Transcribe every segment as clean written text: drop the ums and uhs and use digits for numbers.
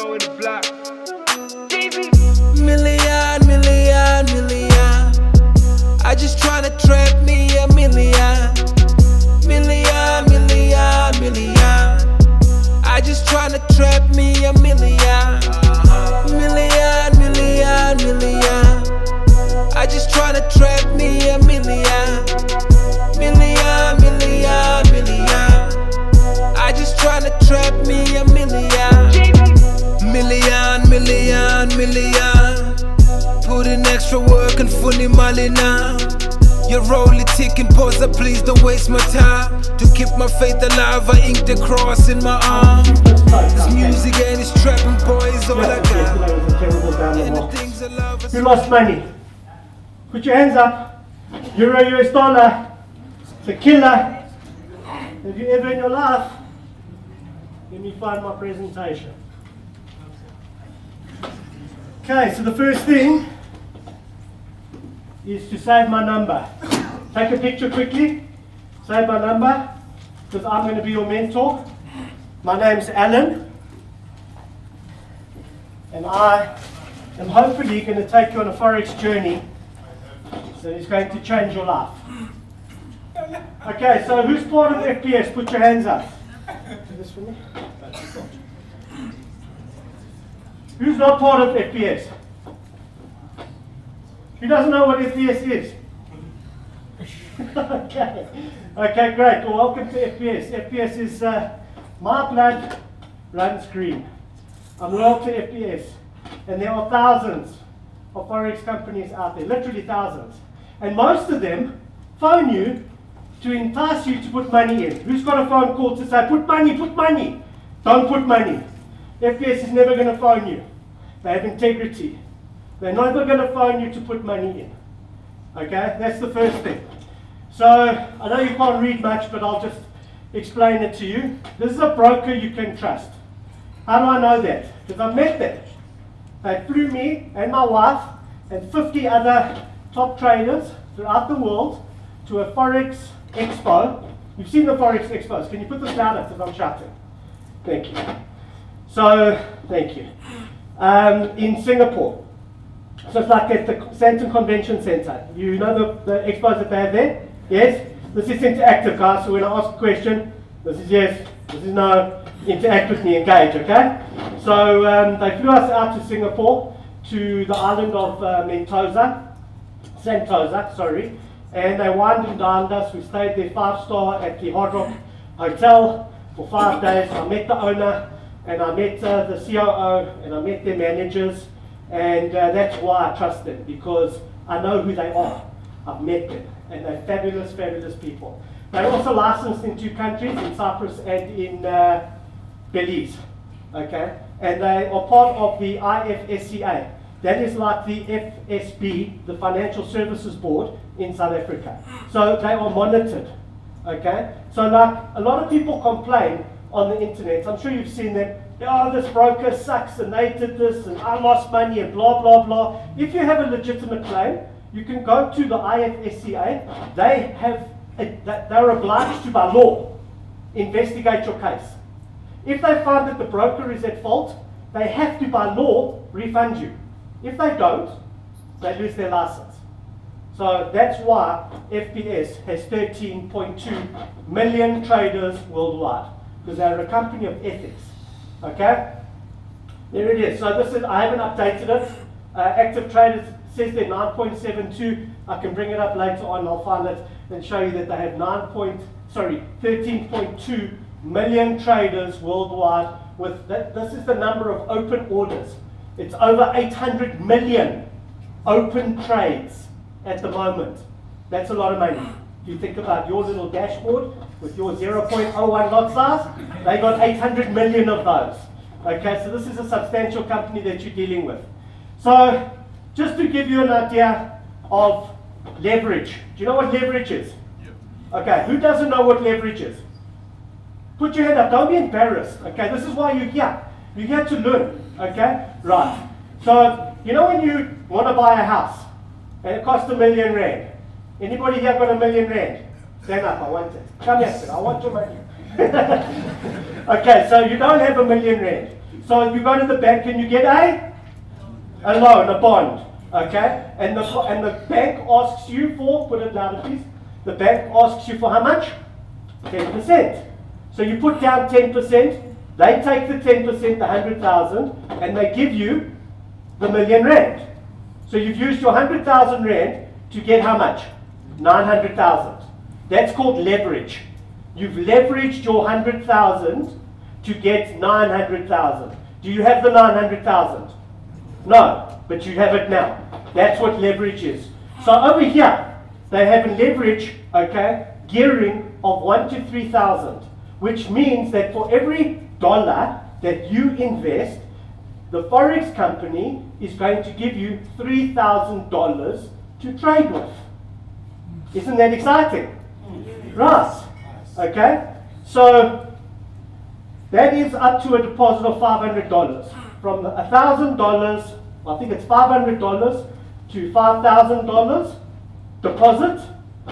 Joe in the block. Million, million, million. I just tryna trap me a million. Million, million, million. I just tryna trap me a million. Million, million, million. I just tryna trap me a million. Million, million, million. I just tryna trap me a million. Million, million, million. Put in extra work and fully money now. You're only ticking, pause, please don't waste my time. To keep my faith alive, I ink the cross in my arm. This music and this trapping, boy, is all I got. And the things I love. Who lost money? Put your hands up. Euro, US dollar. It's a killer. Have you ever in your life? Let me find my presentation. Okay, so the first thing is to save my number. Take a picture quickly. Save my number, because I'm going to be your mentor. My name's Alan. And I am hopefully going to take you on a Forex journey that is going to change your life. Okay, so who's part of FBS? Put your hands up. Do this for me. Who's not part of FBS? Who doesn't know what FBS is? Okay, great. Well, welcome to FBS. FBS is my blood runs green. I'm loyal to FBS. And there are thousands of Forex companies out there, literally thousands. And most of them phone you to entice you to put money in. Who's got a phone call to say, put money, put money? Don't put money. FBS is never going to phone you. They have integrity. They're never going to phone you to put money in. Okay, that's the first thing. So, I know you can't read much, but I'll just explain it to you. This is a broker you can trust. How do I know that? Because I've met them. They flew me and my wife and 50 other top traders throughout the world to a Forex Expo. You've seen the Forex Expos. Can you put this louder because I'm shouting? Thank you. So, thank you. In Singapore. So it's like at the Santon Convention Center. You know the expos that they have there? Yes? This is interactive, guys. So when I ask a question, this is yes, this is no. Interact with me, engage, okay? So they flew us out to Singapore, to the island of Sentosa, sorry. And they wined and dined us. We stayed there 5-star at the Hard Rock Hotel for 5 days. I met the owner, and I met the COO, and I met their managers. And that's why I trust them, because I know who they are. I've met them, and they're fabulous, fabulous people. They're also licensed in 2 countries, in Cyprus and in Belize. Okay? And they are part of the IFSCA. That is like the FSB, the Financial Services Board in South Africa. So they are monitored. Okay? So like a lot of people complain on the internet. I'm sure you've seen them. Oh, this broker sucks and they did this and I lost money and blah, blah, blah. If you have a legitimate claim, you can go to the IFSCA. They're obliged to, by law, investigate your case. If they find that the broker is at fault, they have to, by law, refund you. If they don't, they lose their license. So that's why FBS has 13.2 million traders worldwide, because they're a company of ethics. Okay? There it is. So this is, I haven't updated it. Active traders says they're 9.72. I can bring it up later on. I'll find it and show you that they have 13.2 million traders worldwide. With that, this is the number of open orders. It's over 800 million open trades at the moment. That's a lot of money. If you think about your little dashboard with your 0.01 lot size, they got 800 million of those. Okay, so this is a substantial company that you're dealing with. So, just to give you an idea of leverage. Do you know what leverage is? Okay, who doesn't know what leverage is? Put your hand up, don't be embarrassed. Okay, this is why you're here. You're here to learn. Okay, right. So, you know when you want to buy a house and it costs R1 million. Anybody here got R1 million? Stand up, I want it. Come here, sir, I want your money. Okay, so you don't have R1 million. So you go to the bank and you get a loan, a bond, okay? And the bank asks you for, put it louder please, the bank asks you for how much? 10%. So you put down 10%, they take the 10%, the 100,000, and they give you the R1,000,000. So you've used your 100,000 rand to get how much? 900,000. That's called leverage. You've leveraged your 100,000 to get 900,000. Do you have the 900,000? No, but you have it now. That's what leverage is. So over here, they have a leverage, okay, gearing of 1 to 3,000, which means that for every dollar that you invest, the Forex company is going to give you $3,000 to trade with. Isn't that exciting? Right. Okay. So that is up to a deposit of $500. From $1,000, I think it's $500 to $5,000 deposit,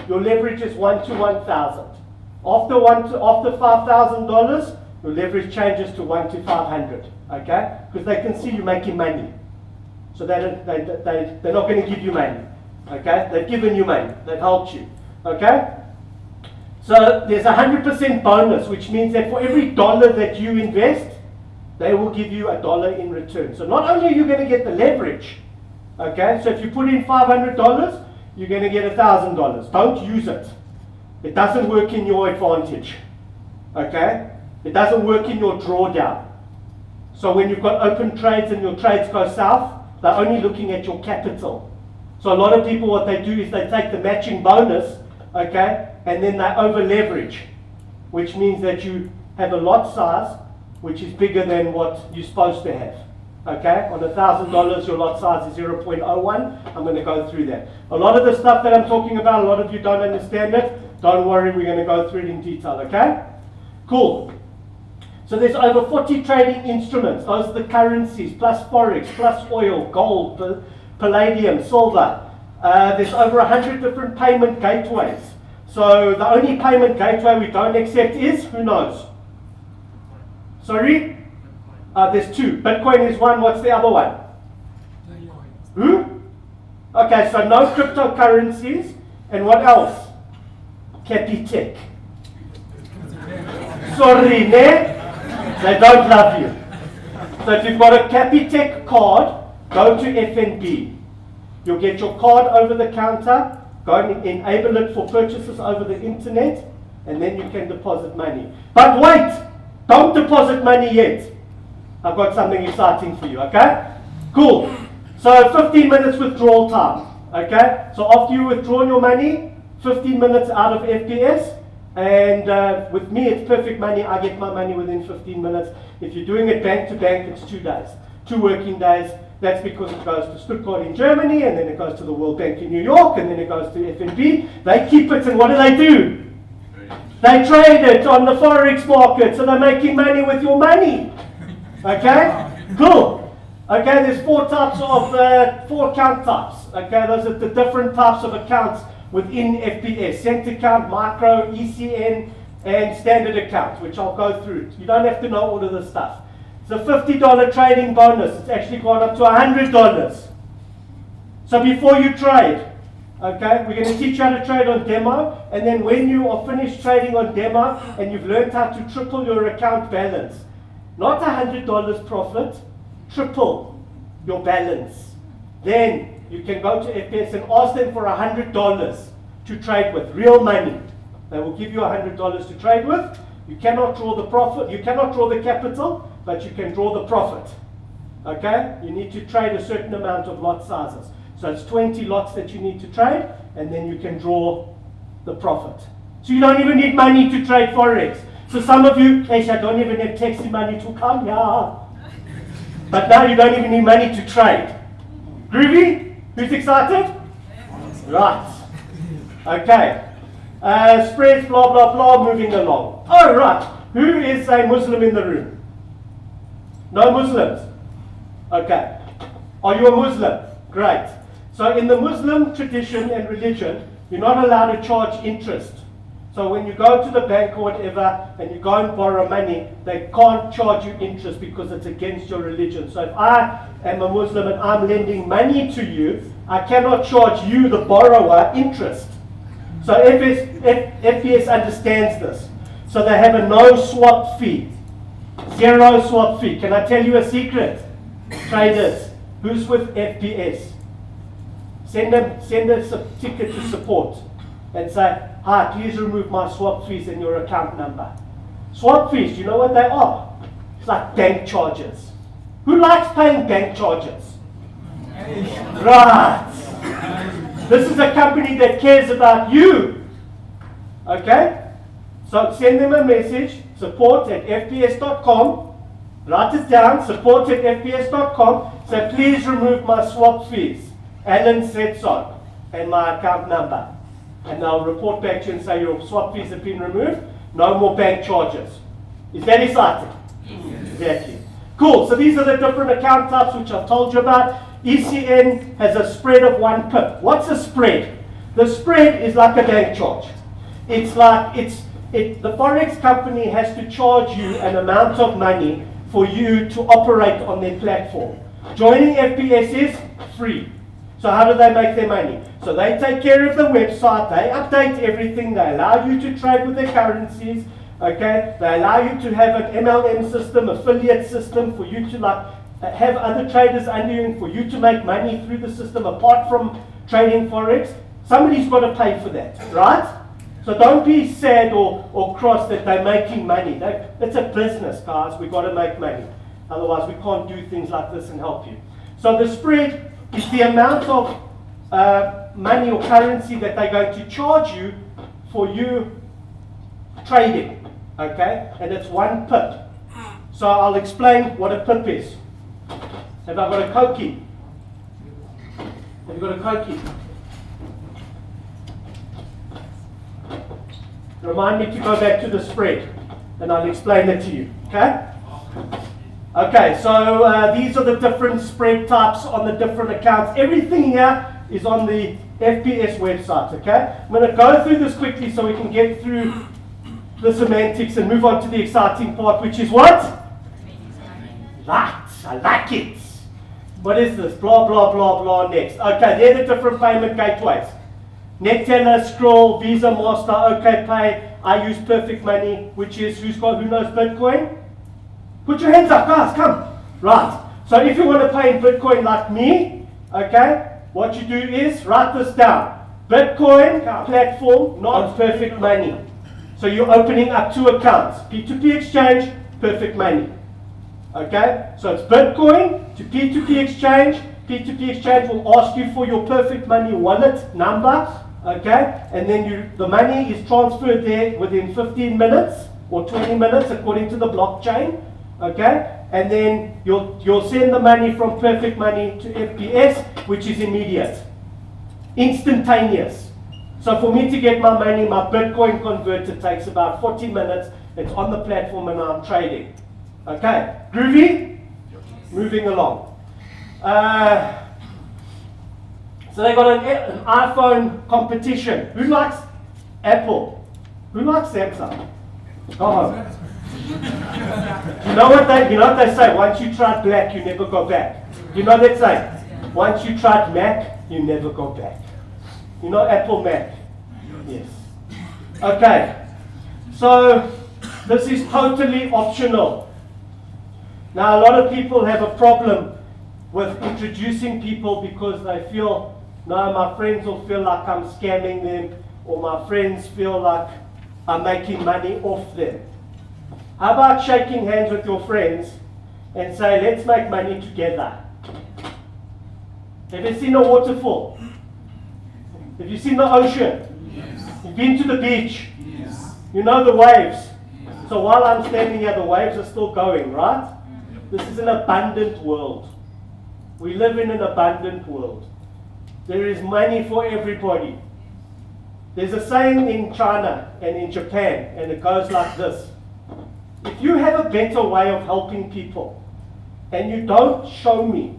your leverage is 1 to 1,000. After $5,000, your leverage changes to 1 to 500. Okay? Because they can see you making money. So they're not going to give you money. Okay? They've given you money. They've helped you. Okay? So there's a 100% bonus, which means that for every dollar that you invest, they will give you $1 in return. So not only are you going to get the leverage, okay? So if you put in $500, you're going to get $1,000. Don't use it. It doesn't work in your advantage. Okay? It doesn't work in your drawdown. So when you've got open trades and your trades go south, they're only looking at your capital. So a lot of people, what they do is they take the matching bonus, okay, and then they over leverage, which means that you have a lot size which is bigger than what you're supposed to have. Okay, on $1,000 your lot size is 0.01. I'm going to go through that. A lot of the stuff that I'm talking about, a lot of you don't understand it. Don't worry, we're going to go through it in detail. Okay, cool. So there's over 40 trading instruments. Those are the currencies, plus Forex, plus oil, gold, palladium, silver. There's over 100 different payment gateways. So the only payment gateway we don't accept is, who knows? Sorry? There's two. Bitcoin is one. What's the other one? Who? Okay, so no cryptocurrencies. And what else? Capitec. Sorry, ne? They don't love you. So if you've got a Capitec card, go to FNB. You'll get your card over the counter, go and enable it for purchases over the internet, and then you can deposit money. But wait! Don't deposit money yet. I've got something exciting for you, okay? Cool. So 15 minutes withdrawal time, okay? So after you withdraw your money, 15 minutes out of FBS, and with me it's perfect money. I get my money within 15 minutes. If you're doing it bank to bank, it's 2 days, 2 working days. That's because it goes to Stuttgart in Germany, and then it goes to the World Bank in New York, and then it goes to FNB. They keep it, and what do? They trade it on the Forex market, so they're making money with your money. Okay? Cool. Okay, there's 4 types of, 4 account types. Okay, those are the different types of accounts within FBS. Cent account, micro, ECN, and standard account, which I'll go through. You don't have to know all of this stuff. It's a $50 trading bonus. It's actually gone up to $100. So before you trade, okay, we're going to teach you how to trade on demo, and then when you are finished trading on demo and you've learned how to triple your account balance, not $100 profit, triple your balance. Then you can go to FBS and ask them for $100 to trade with, real money. They will give you $100 to trade with. You cannot draw the profit, you cannot draw the capital, but you can draw the profit. Okay? You need to trade a certain amount of lot sizes. So it's 20 lots that you need to trade, and then you can draw the profit. So you don't even need money to trade Forex. So some of you, I don't even have taxi money to come here. But now you don't even need money to trade. Groovy? Who's excited? Right. Okay. Spreads, blah, blah, blah, moving along. All right. Who is a Muslim in the room? No Muslims? Okay. Are you a Muslim? Great. So in the Muslim tradition and religion, you're not allowed to charge interest. So when you go to the bank or whatever and you go and borrow money, they can't charge you interest because it's against your religion. So if I am a Muslim and I'm lending money to you, I cannot charge you, the borrower, interest. So FBS understands this. So they have a no swap fee. Zero swap fee. Can I tell you a secret? Traders, who's with FBS? Send a ticket to support and say, hi, please remove my swap fees and your account number. Swap fees, you know what they are? It's like bank charges. Who likes paying bank charges? Right. This is a company that cares about you. Okay? So send them a message, support@fbs.com. Write it down, support@fbs.com. Say, please remove my swap fees. Alan said so, and my account number. And I'll report back to you and say your swap fees have been removed. No more bank charges. Is that exciting? Yes. Exactly. Cool. So these are the different account types which I've told you about. ECN has a spread of 1 pip. What's a spread? The spread is like a bank charge. It's like the Forex company has to charge you an amount of money for you to operate on their platform. Joining FBS is free. So how do they make their money? So they take care of the website, they update everything, they allow you to trade with their currencies, okay? They allow you to have an MLM system, affiliate system for you to have other traders under you and for you to make money through the system apart from trading Forex. Somebody's got to pay for that, right? So don't be sad or cross that they're making money. It's a business, guys. We've got to make money. Otherwise, we can't do things like this and help you. So the spread is the amount of money or currency that they're going to charge you for you trading, okay? And it's 1 pip. So I'll explain what a pip is. Have I got a Cokie? Have you got a Cokie? Remind me to go back to the spread, and I'll explain it to you, okay? Okay, so these are the different spread types on the different accounts. Everything here is on the FBS website, okay? I'm going to go through this quickly so we can get through the semantics and move on to the exciting part, which is what? Right, I like it. What is this? Blah, blah, blah, blah, next. Okay, they're the different payment gateways. NetTeller, Scroll, Visa, Master, OKPay. I use Perfect Money, which is, who knows Bitcoin? Put your hands up, guys, come. Right, so if you want to pay in Bitcoin like me, okay, what you do is write this down. Bitcoin platform, not Perfect Money. So you're opening up 2 accounts. P2P exchange, Perfect Money. Okay, so it's Bitcoin to P2P exchange. P2P exchange will ask you for your Perfect Money wallet number. Okay, and then the money is transferred there within 15 minutes or 20 minutes according to the blockchain. Okay, and then you'll send the money from Perfect Money to FBS, which is immediate, instantaneous. So for me to get my money, my Bitcoin converter takes about 40 minutes. It's on the platform and I'm trading. Okay, groovy? Moving along. So they got an iPhone competition. Who likes Apple? Who likes Samsung? Go home. You know what they say? Once you tried black, you never go back. You know that saying? Once you tried Mac, you never go back. You know Apple Mac? Yes. Okay. So this is totally optional. Now a lot of people have a problem with introducing people because they feel, no, my friends will feel like I'm scamming them, or my friends feel like I'm making money off them. How about shaking hands with your friends and say, let's make money together? Have you seen a waterfall? Have you seen the ocean? Yes. You've been to the beach? Yes. You know the waves? Yes. So while I'm standing here, the waves are still going, right? Yep. This is an abundant world. We live in an abundant world. There is money for everybody. There's a saying in China and in Japan, and it goes like this. If you have a better way of helping people, and you don't show me,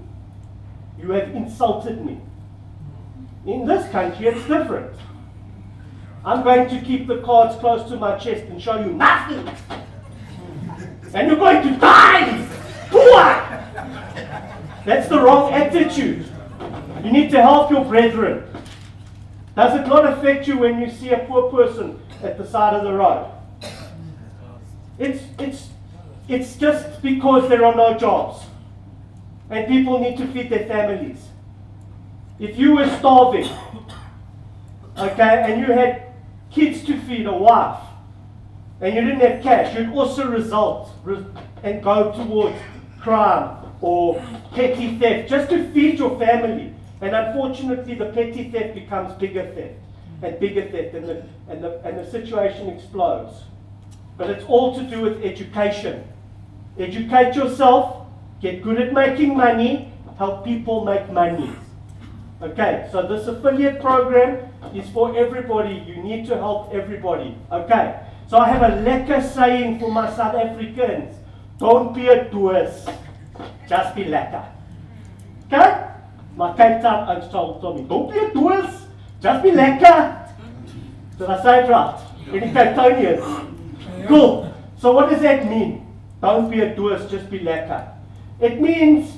you have insulted me. In this country, it's different. I'm going to keep the cards close to my chest and show you nothing. And you're going to die. Poor. That's the wrong attitude. You need to help your brethren. Does it not affect you when you see a poor person at the side of the road? It's just because there are no jobs. And people need to feed their families. If you were starving, okay, and you had kids to feed, a wife, and you didn't have cash, you'd also result and go towards crime or petty theft just to feed your family. And unfortunately, the petty theft becomes bigger theft, and the situation explodes. But it's all to do with education. Educate yourself, get good at making money, help people make money. Okay, so this affiliate program is for everybody. You need to help everybody. Okay, so I have a lekker saying for my South Africans. Don't be a doers, just be lekker. Okay? My Cape Town oaks told me, don't be a doers, just be lekker. Did I say it right? Any Cape Townians? Cool. So what does that mean? Don't be a doers, just be lekker. It means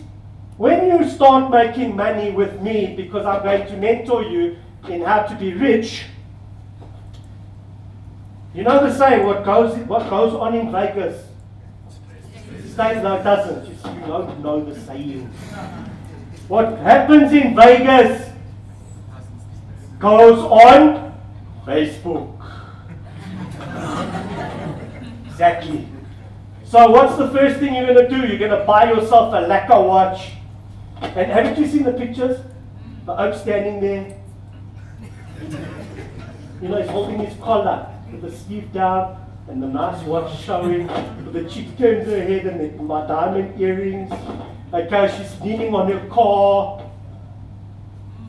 when you start making money with me, because I'm going to mentor you in how to be rich, you know the saying, what goes on in Vegas stays, no it doesn't. You don't know the saying. What happens in Vegas goes on Facebook. Exactly. So what's the first thing you're going to do? You're going to buy yourself a lacquer watch. And haven't you seen the pictures? The oak standing there. You know, he's holding his collar with the sleeve down and the nice watch showing. With the chick turns her head and my diamond earrings. Okay, she's leaning on her car.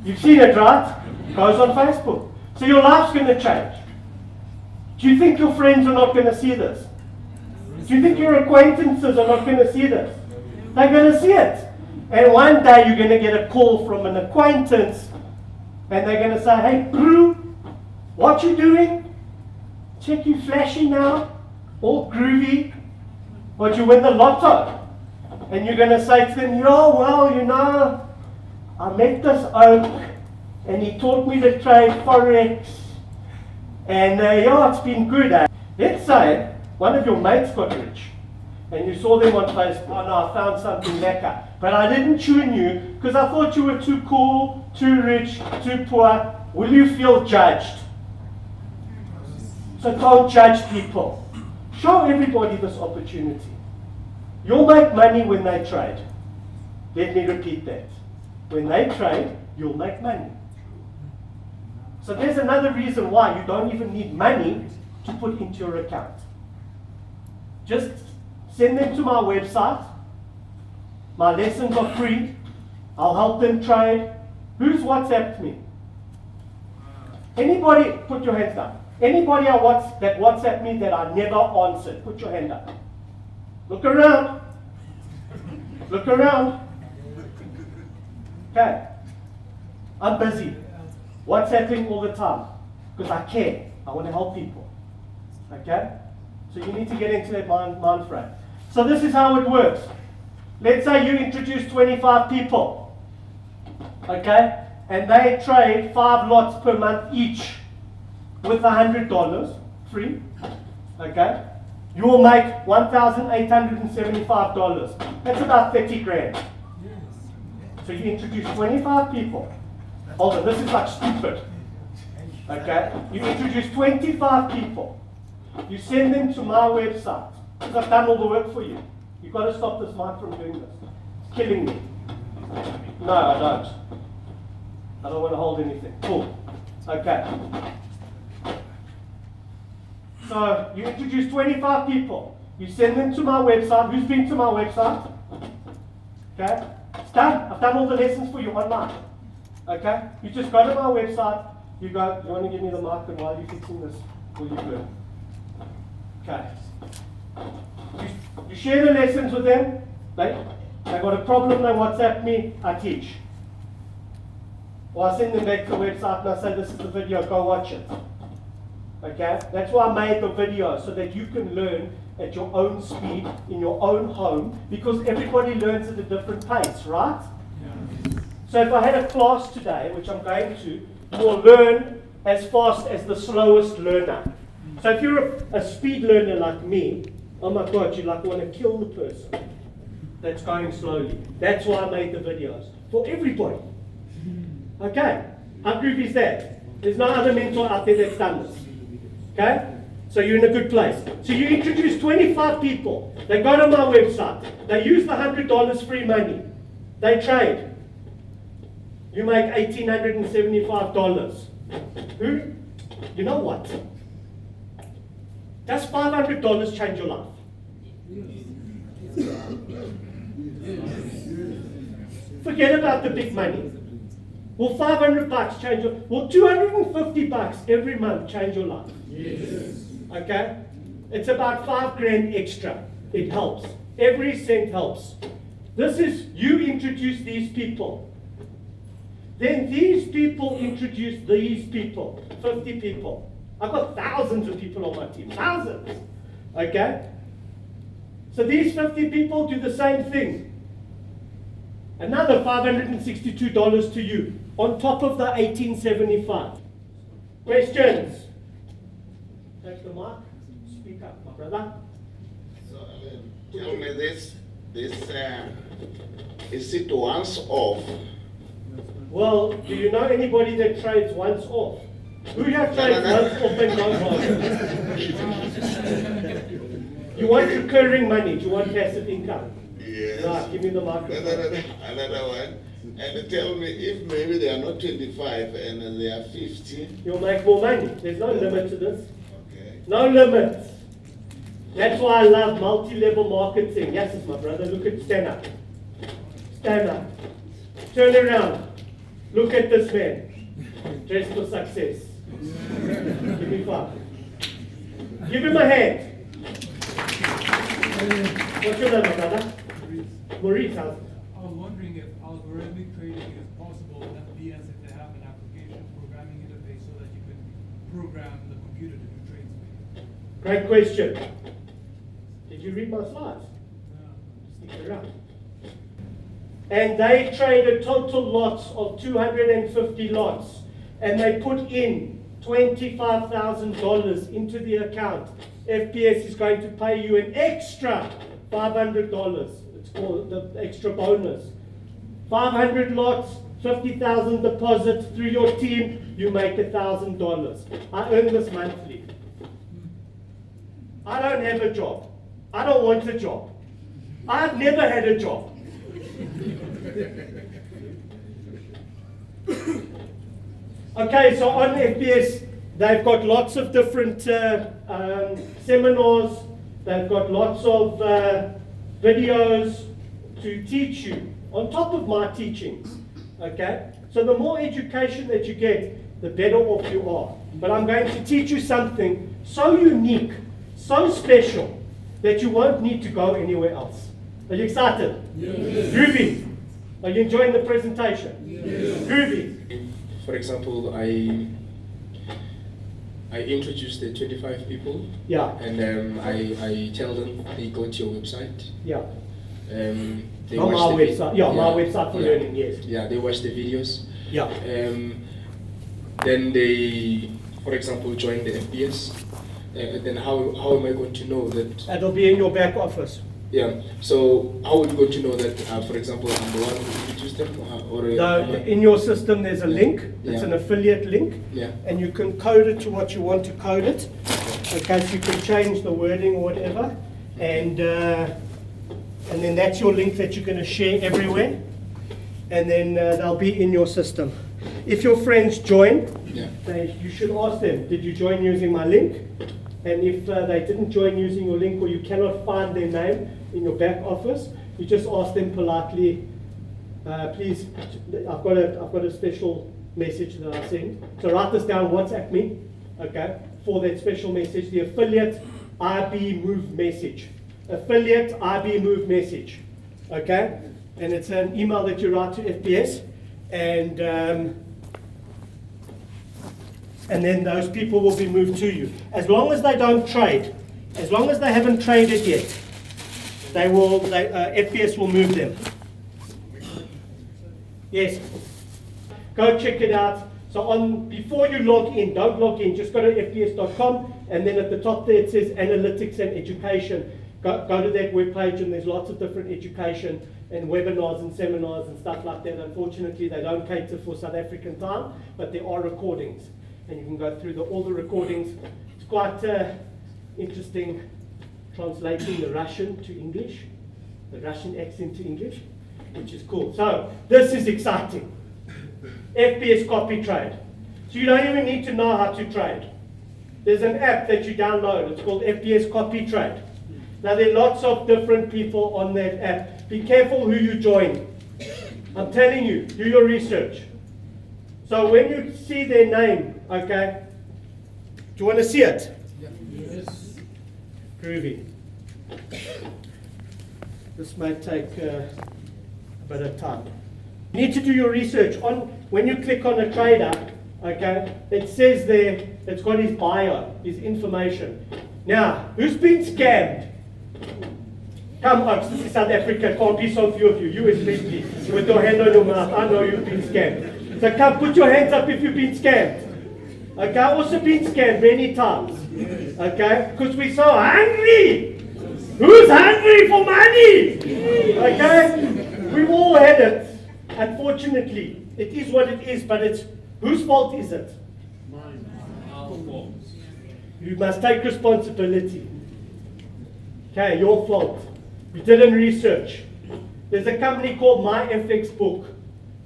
You've seen it, right? Goes on Facebook. So your life's going to change. Do you think your friends are not going to see this? Do you think your acquaintances are not going to see this? They're going to see it. And one day you're going to get a call from an acquaintance and they're going to say, hey, bro, what you doing? Check you flashy now, all groovy, but you win the lotto. And you're going to say to them, yo, well, you know, I met this oak and he taught me to trade Forex. And yeah, it's been good. Let's say one of your mates got rich and you saw them on Facebook. Oh no, I found something lekker. But I didn't tune you because I thought you were too cool, too rich, too poor. Will you feel judged? So don't judge people. Show everybody this opportunity. You'll make money when they trade. Let me repeat that. When they trade, you'll make money. So there's another reason why you don't even need money to put into your account. Just send them to my website. My lessons are free. I'll help them trade. Who's WhatsApped me? Anybody, put your hands down. Anybody that WhatsApped me that I never answered, put your hand up. Look around. Look around. Okay. I'm busy. WhatsApping all the time. Because I care. I want to help people. Okay? So you need to get into that mind frame. So this is how it works. Let's say you introduce 25 people. Okay? And they trade 5 lots per month each with $100 free. Okay? You will make $1,875. That's about 30 grand. So you introduce 25 people. Hold on, this is like stupid. Okay? You introduce 25 people. You send them to my website. Because I've done all the work for you. You've got to stop this mic from doing this. It's killing me. No, I don't. I don't want to hold anything. Cool. Okay. So you introduce 25 people. You send them to my website. Who's been to my website? Okay? It's done. I've done all the lessons for you online. Okay? You just go to my website. You go, you want to give me the mic, and while you're fixing this, will you good? Okay. You share the lessons with them. They got a problem, they WhatsApp me, I teach. Or I send them back to the website and I say, this is the video, go watch it. Okay? That's why I made the video, so that you can learn at your own speed, in your own home, because everybody learns at a different pace, right? So if I had a class today, which I'm going to, you will learn as fast as the slowest learner. So if you're a speed learner like me, oh my God, you like want to kill the person that's going slowly. That's why I made the videos, for everybody. Okay? How groovy is that? There's no other mentor out there that's done this. Okay? So you're in a good place. So you introduce 25 people. They go to my website. They use the $100 free money. They trade. You make $1,875. Who? You know what? Does $500 change your life? Forget about the big money. Will $500 change your life? Will $250 every month change your life? Yes. Okay? It's about $5,000 extra. It helps. Every cent helps. This is, you introduce these people. Then these people introduce these people. 50 people. I've got thousands of people on my team. Thousands. Okay? So these 50 people do the same thing. Another $562 to you, on top of the $1,875. Questions? Take the mic. Speak up, my brother. So, tell me this is it once off? Well, do you know anybody that trades once off? Who here trades once off and goes on? You want recurring money, do you want passive income? Yes. Right, give me the microphone. Another one. And tell me if maybe they are not 25 and they are 50. You'll make more money. There's no limit to this. Okay. No limit. That's why I love multi-level marketing. Yes, it's my brother. Look at, stand up. Stand up. Turn around. Look at this man. Dressed for success. Give me 5. Give him a hand. What's your name, my brother? Maurice. I was wondering if algorithmic trading is possible in FBS if they have an application programming interface so that you can program the computer to do trades for you. Great question. Did you read my slides? Stick around. And they traded total lots of 250 lots. And they put in $25,000 into the account. FBS is going to pay you an extra $500. It's called the extra bonus. 500 lots, 50,000 deposits through your team, you make $1,000. I earn this monthly. I don't have a job. I don't want a job. I've never had a job. Okay, so on FBS, they've got lots of different seminars. They've got lots of videos to teach you on top of my teachings. Okay, so the more education that you get, the better off you are. But I'm going to teach you something so unique, so special, that you won't need to go anywhere else. Are you excited? Yes. Groovy. Are you enjoying the presentation? Yes. Groovy. For example, I introduce the 25 people. Yeah. And I tell them they go to your website. Yeah. They on watch my the website. Yeah, my website for learning. Yes. Yeah, they watch the videos. Yeah. Then they, for example, join the FBS. Then how am I going to know that? It'll be in your back office. Yeah. So how are you going to know that, for example, I'm the one who introduced them? In your system, there's a link. It's an affiliate link. Yeah. And you can code it to what you want to code it. Okay, so you can change the wording or whatever. And then that's your link that you're going to share everywhere. And then they'll be in your system. If your friends join, you should ask them, did you join using my link? And if they didn't join using your link or you cannot find their name in your back office, you just ask them politely, please, I've got a special message that I send. So write this down, WhatsApp me, okay, for that special message, the affiliate IB Move message. Affiliate IB Move message, okay? And it's an email that you write to FBS, and and then those people will be moved to you. As long as they don't trade, as long as they haven't traded yet, FBS will move them. Yes. Go check it out. So before you log in, don't log in, just go to fbs.com, and then at the top there it says analytics and education. Go to that webpage, and there's lots of different education and webinars and seminars and stuff like that. Unfortunately, they don't cater for South African time, but there are recordings, and you can go through all the recordings. It's quite interesting translating the Russian to English, the Russian accent to English, which is cool. So this is exciting. FBS copy trade. So you don't even need to know how to trade. There's an app that you download. It's called FBS copy trade. Now there are lots of different people on that app. Be careful who you join. I'm telling you, do your research. So when you see their name, okay, do you want to see it? Yes. Groovy. This might take a bit of time. You need to do your research. When you click on a trader, okay, it says there, it's got his bio, his information. Now, who's been scammed? Come, Ox, this is South Africa, can't be so few of you. You especially, with your hand on your mouth, I know you've been scammed. So come, put your hands up if you've been scammed. Okay, I've also been scammed many times. Okay, because we're so hungry. Who's hungry for money? Okay, we've all had it. Unfortunately, it is what it is, but it's whose fault is it? Mine. Our fault. You must take responsibility. Okay, your fault. You didn't research. There's a company called MyFXBook.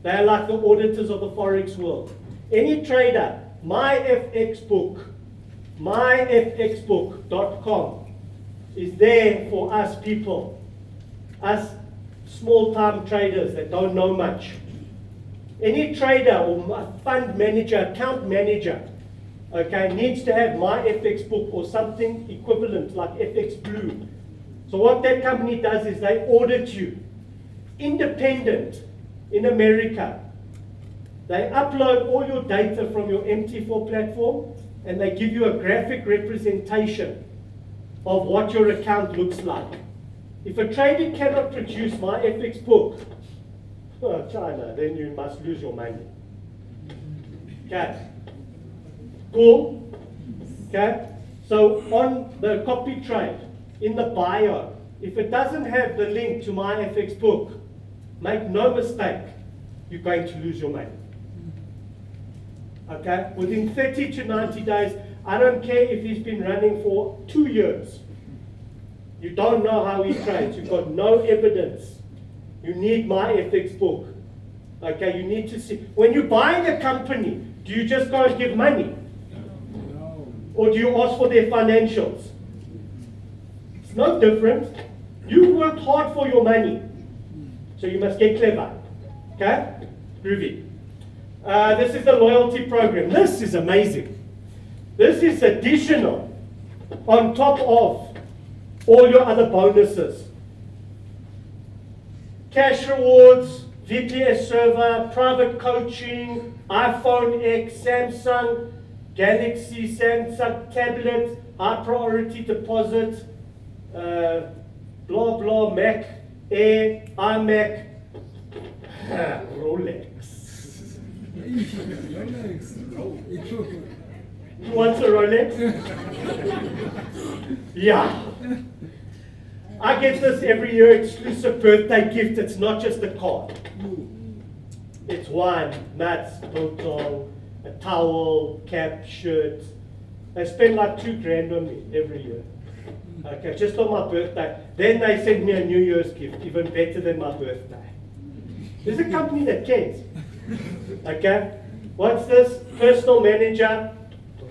They are like the auditors of the Forex world. Any trader, myfxbook.com is there for us people, us small-time traders that don't know much. Any trader or fund manager, account manager, okay, needs to have MyFXBook or something equivalent like FX Blue. So what that company does is they audit you. Independent in America. They upload all your data from your MT4 platform, and they give you a graphic representation of what your account looks like. If a trader cannot produce MyFXBook, China, then you must lose your money. Okay. Cool? Okay. So on the copy trade, in the bio, if it doesn't have the link to MyFXBook, make no mistake, you're going to lose your money. Okay? Within 30 to 90 days, I don't care if he's been running for 2 years. You don't know how he trades. You've got no evidence. You need MyFXBook. Okay, you need to see. When you're buying a company, do you just go and give money? No. Or do you ask for their financials? It's no different. You worked hard for your money. So you must get clever. Okay? Groovy. This is the loyalty program. This is amazing. This is additional on top of all your other bonuses. Cash rewards, VPS server, private coaching, iPhone X, Samsung, Galaxy, Samsung tablet, high priority deposit, blah blah, Mac Air, iMac, Rolex. Who wants a Rolex? Yeah. I get this every year, exclusive birthday gift. It's not just a card. It's wine, nuts, biltong, a towel, cap, shirt. They spend like $2,000 on me every year. Okay, just on my birthday. Then they send me a New Year's gift, even better than my birthday. There's a company that cares. Okay, what's this? Personal manager,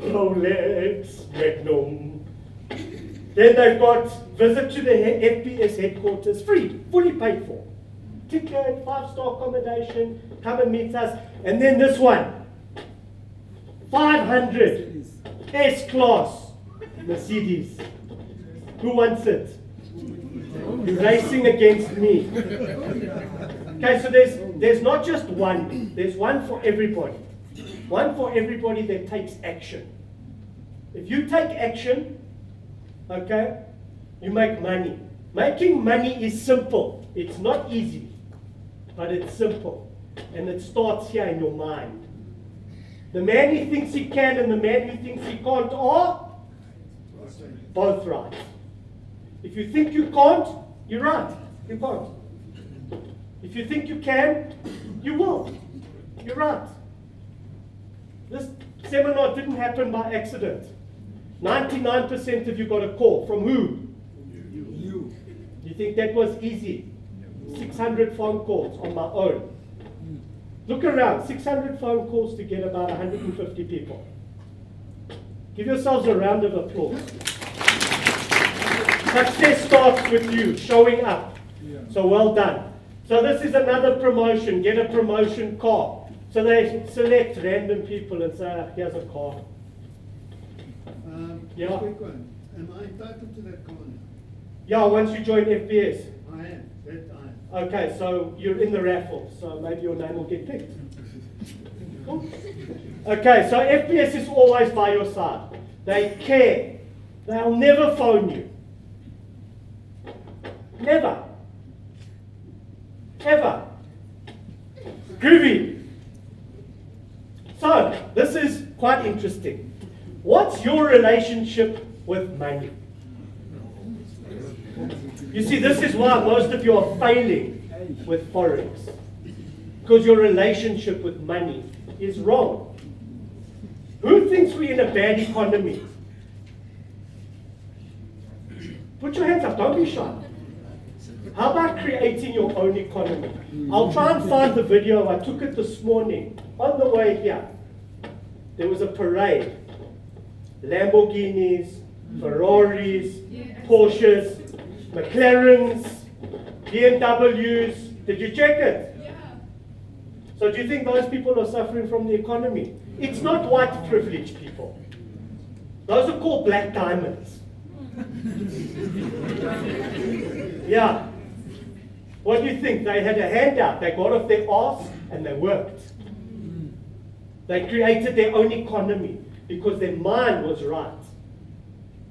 Rolex, Magnum. Then they've got visit to the FBS headquarters, free, fully paid for. Ticket, 5-star accommodation, come and meet us. And then this one, 500 S-Class Mercedes. Who wants it? You're racing against me. Okay, so there's not just one. There's one for everybody. One for everybody that takes action. If you take action, okay, you make money. Making money is simple. It's not easy, but it's simple. And it starts here in your mind. The man who thinks he can and the man who thinks he can't are both right. If you think you can't, you're right. You can't. If you think you can, you will. You're right. This seminar didn't happen by accident. 99% of you got a call. From who? You. You think that was easy? 600 phone calls on my own. Look around, 600 phone calls to get about 150 people. Give yourselves a round of applause. Success starts with you showing up. So well done. So this is another promotion. Get a promotion car. So they select random people and say, "Ah, here's a car." Yeah. Quick one. Am I entitled to that car now? Yeah, once you join FBS. I am. That I am. Okay, so you're in the raffle, so maybe your name will get picked. Cool. Okay, so FBS is always by your side. They care. They'll never phone you. Never. Ever. Groovy. So, this is quite interesting. What's your relationship with money? You see, this is why most of you are failing with Forex. Because your relationship with money is wrong. Who thinks we're in a bad economy? Put your hands up, don't be shy. How about creating your own economy? I'll try and find the video. I took it this morning. On the way here, there was a parade. Lamborghinis, Ferraris, Porsches, McLarens, BMWs. Did you check it? Yeah. So do you think those people are suffering from the economy? It's not white privileged people. Those are called black diamonds. Yeah. What do you think? They had a handout. They got off their arse and they worked. They created their own economy because their mind was right.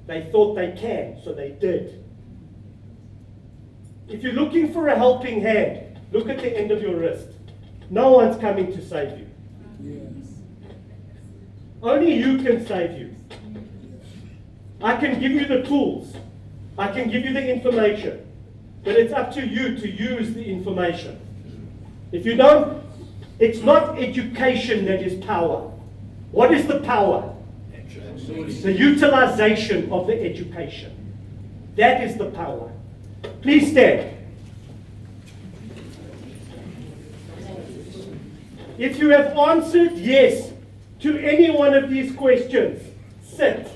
They thought they can, so they did. If you're looking for a helping hand, look at the end of your wrist. No one's coming to save you. Only you can save you. I can give you the tools. I can give you the information. But it's up to you to use the information. If you don't, it's not education that is power. What is the power? The utilization of the education. That is the power. Please stand. If you have answered yes to any one of these questions, sit.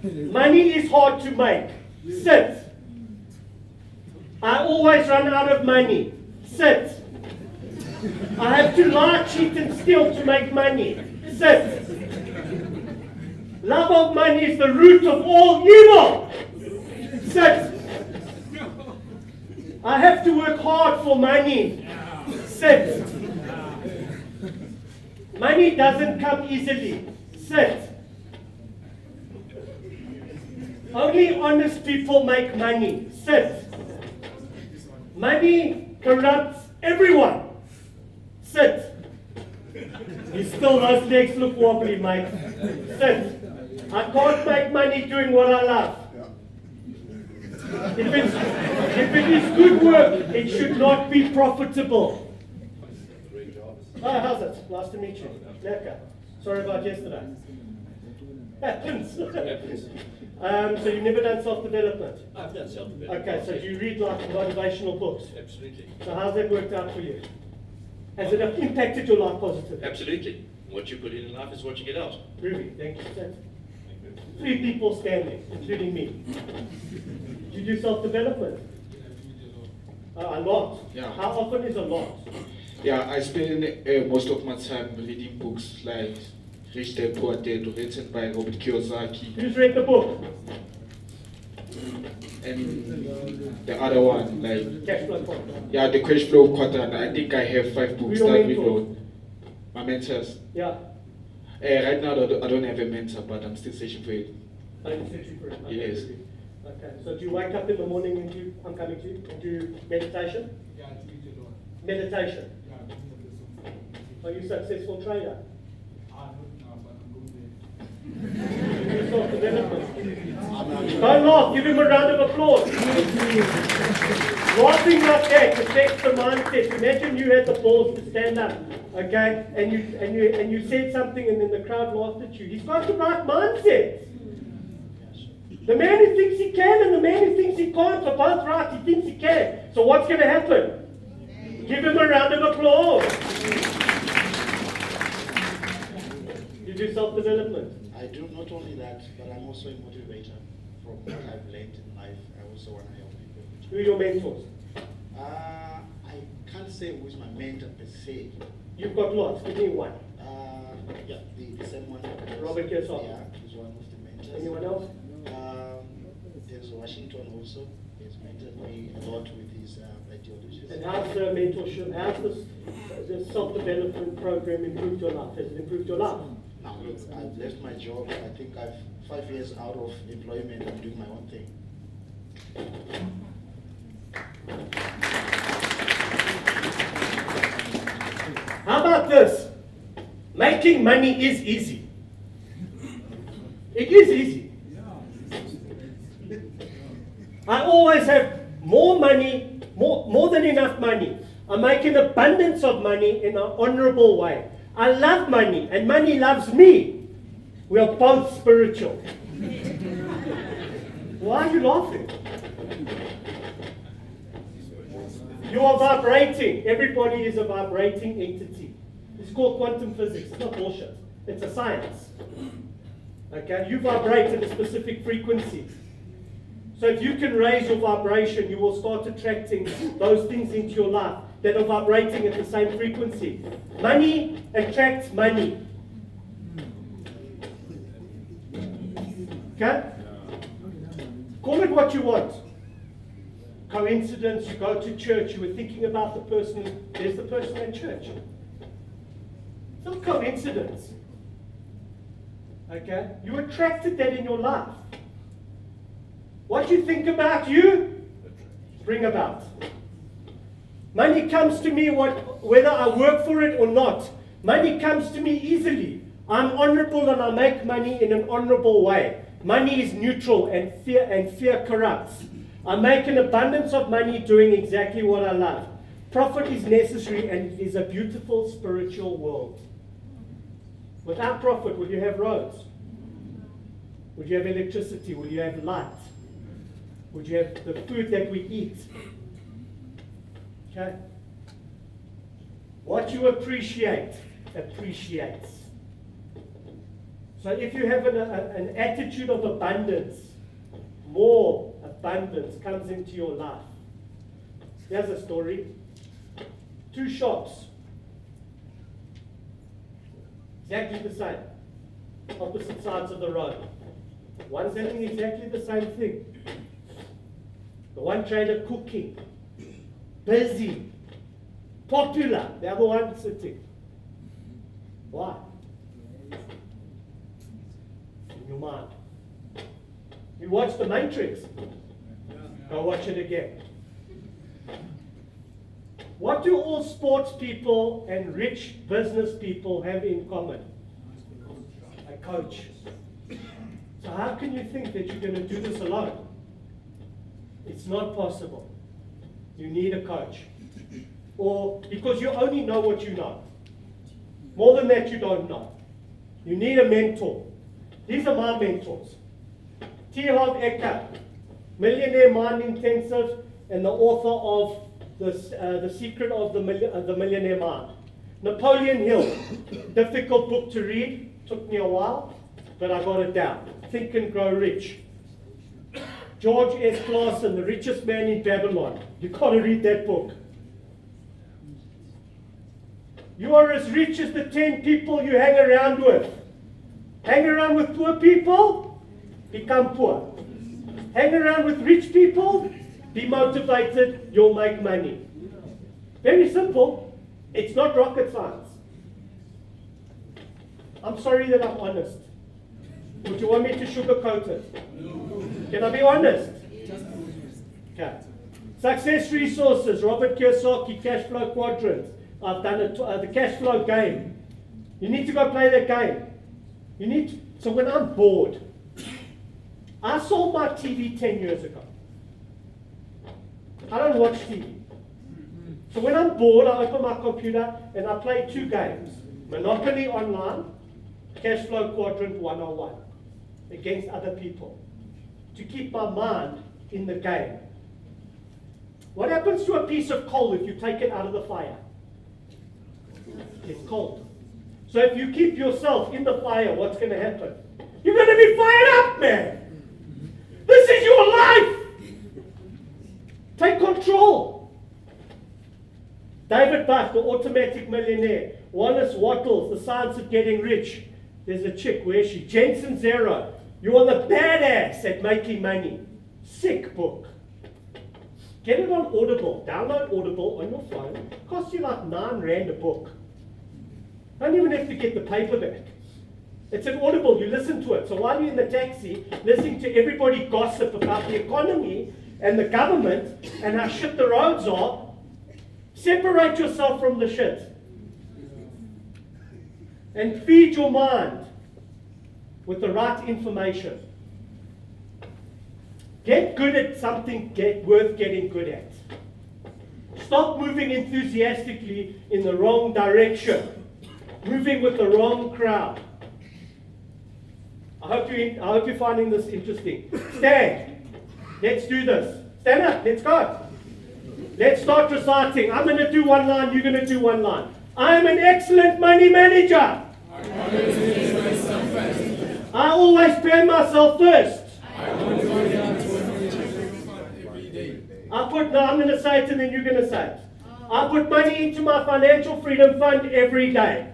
Money is hard to make. Sit. I always run out of money. Sit. I have to lie, cheat, and steal to make money. Sit. Love of money is the root of all evil. Sit. I have to work hard for money. Sit. Money doesn't come easily. Sit. Only honest people make money. Sit. Money corrupts everyone. Sit. You still, those legs look wobbly, mate. Sit. I can't make money doing what I love. If it is good work, it should not be profitable. Oh, how's it? Nice to meet you. Lekker. Sorry about yesterday. Happens. So you've never done self-development? I've done self-development. Okay, so do you read like motivational books? Absolutely. So how's that worked out for you? Has it impacted your life positively? Absolutely. What you put in life is what you get out. Ruby, thank you. Sir. 3 people standing, including me. Do you do self-development? A lot. Yeah. How often is a lot? Yeah, I spend most of my time reading books like Rich Dad Poor Dad, written by Robert Kiyosaki, Who's read the book? and the other one, like Cash flow quadrant. yeah, the Cash Flow Quadrant. I think I have 5 books Who your that we mentor? wrote. My mentors. Yeah. Right now, I don't have a mentor, but I'm still searching for it. Are you searching for it? Okay. Yes. Okay. So do you wake up in the morning and do, I'm coming to you, and do meditation? Yeah, to each a lot. Meditation. Yeah, to each a lot. Are you a successful trader? Not now, but I'm going there. Do self-development. Don't laugh, give him a round of applause. Laughing like that affects the mindset. Imagine you had the balls to stand up, okay, and you said something and then the crowd laughed at you. He's got the right mindset. The man who thinks he can and the man who thinks he can't are both right. He thinks he can. So what's going to happen? Give him a round of applause. You do self-development. I do not only that, but I'm also a motivator. From what I've learned in life, I also want to help people. Who are your mentors? I can't say who is my mentor per se. You've got lots. Give me one. Yeah, the same one. Robert Kiyosaki. Yeah, he's one of the mentors. Anyone else? There's Washington also. He's mentored me a lot with his ideologies. And how's the mentorship, how's the self-development program improved your life? Has it improved your life? Now, look, I've left my job. I think I've 5 years out of employment. I'm doing my own thing. How about this? Making money is easy. It is easy. I always have more money, more than enough money. I make an abundance of money in an honorable way. I love money and money loves me. We are both spiritual. Why are you laughing? You are vibrating. Everybody is a vibrating entity. It's called quantum physics. It's not bullshit. It's a science. Okay? You vibrate at a specific frequency. So if you can raise your vibration, you will start attracting those things into your life that are vibrating at the same frequency. Money attracts money. Okay? Call it what you want. Coincidence, you go to church, you were thinking about the person, there's the person at church. It's not coincidence. Okay? You attracted that in your life. What you think about you, bring about. Money comes to me whether I work for it or not. Money comes to me easily. I'm honorable and I make money in an honorable way. Money is neutral and fear corrupts. I make an abundance of money doing exactly what I love. Profit is necessary and it is a beautiful spiritual world. Without profit, will you have roads? Would you have electricity? Will you have light? Would you have the food that we eat? Okay? What you appreciate, appreciates. So if you have an attitude of abundance, more abundance comes into your life. Here's a story. 2 shops. Exactly the same. Opposite sides of the road. One selling exactly the same thing. The one trader cooking, busy, popular. The other one sitting. Why? In your mind. You watch The Matrix. Go watch it again. What do all sports people and rich business people have in common? A coach. So how can you think that you're going to do this alone? It's not possible. You need a coach. Or because you only know what you know. More than that, you don't know. You need a mentor. These are my mentors. T. Harv Eker, Millionaire Mind Intensive, and the author of The Secret of the Millionaire Mind. Napoleon Hill, difficult book to read, took me a while, but I got it down. Think and Grow Rich. George S. Clason, The Richest Man in Babylon. You've got to read that book. You are as rich as the 10 people you hang around with. Hang around with poor people, become poor. Hang around with rich people, be motivated, you'll make money. Very simple. It's not rocket science. I'm sorry that I'm honest. Would you want me to sugarcoat it? Can I be honest? Okay. Success resources, Robert Kiyosaki, cash flow quadrant. I've done the cash flow game. You need to go play that game. So when I'm bored, I sold my TV 10 years ago. I don't watch TV. So when I'm bored, I open my computer and I play 2 games. Monopoly Online, Cash Flow Quadrant 101, against other people, to keep my mind in the game. What happens to a piece of coal if you take it out of the fire? It's cold. So if you keep yourself in the fire, what's going to happen? You're going to be fired up, man. This is your life. Take control. David Buck, the automatic millionaire. Wallace Wattles, the science of getting rich. There's a chick, where is she? Jensen Zero. You are the badass at making money. Sick book. Get it on Audible. Download Audible on your phone. Costs you like R9 a book. Don't even have to get the paperback. It's an Audible, you listen to it. So while you're in the taxi, listening to everybody gossip about the economy and the government and how shit the roads are, separate yourself from the shit. And feed your mind with the right information. Get good at something worth getting good at. Stop moving enthusiastically in the wrong direction. Moving with the wrong crowd. I hope you're finding this interesting. Stand. Let's do this. Stand up. Let's go. Let's start reciting. I'm going to do one line. You're going to do one line. I'm an excellent money manager. I always pay myself first. I'm going to say it and then you're going to say it. I put money into my financial freedom fund every day.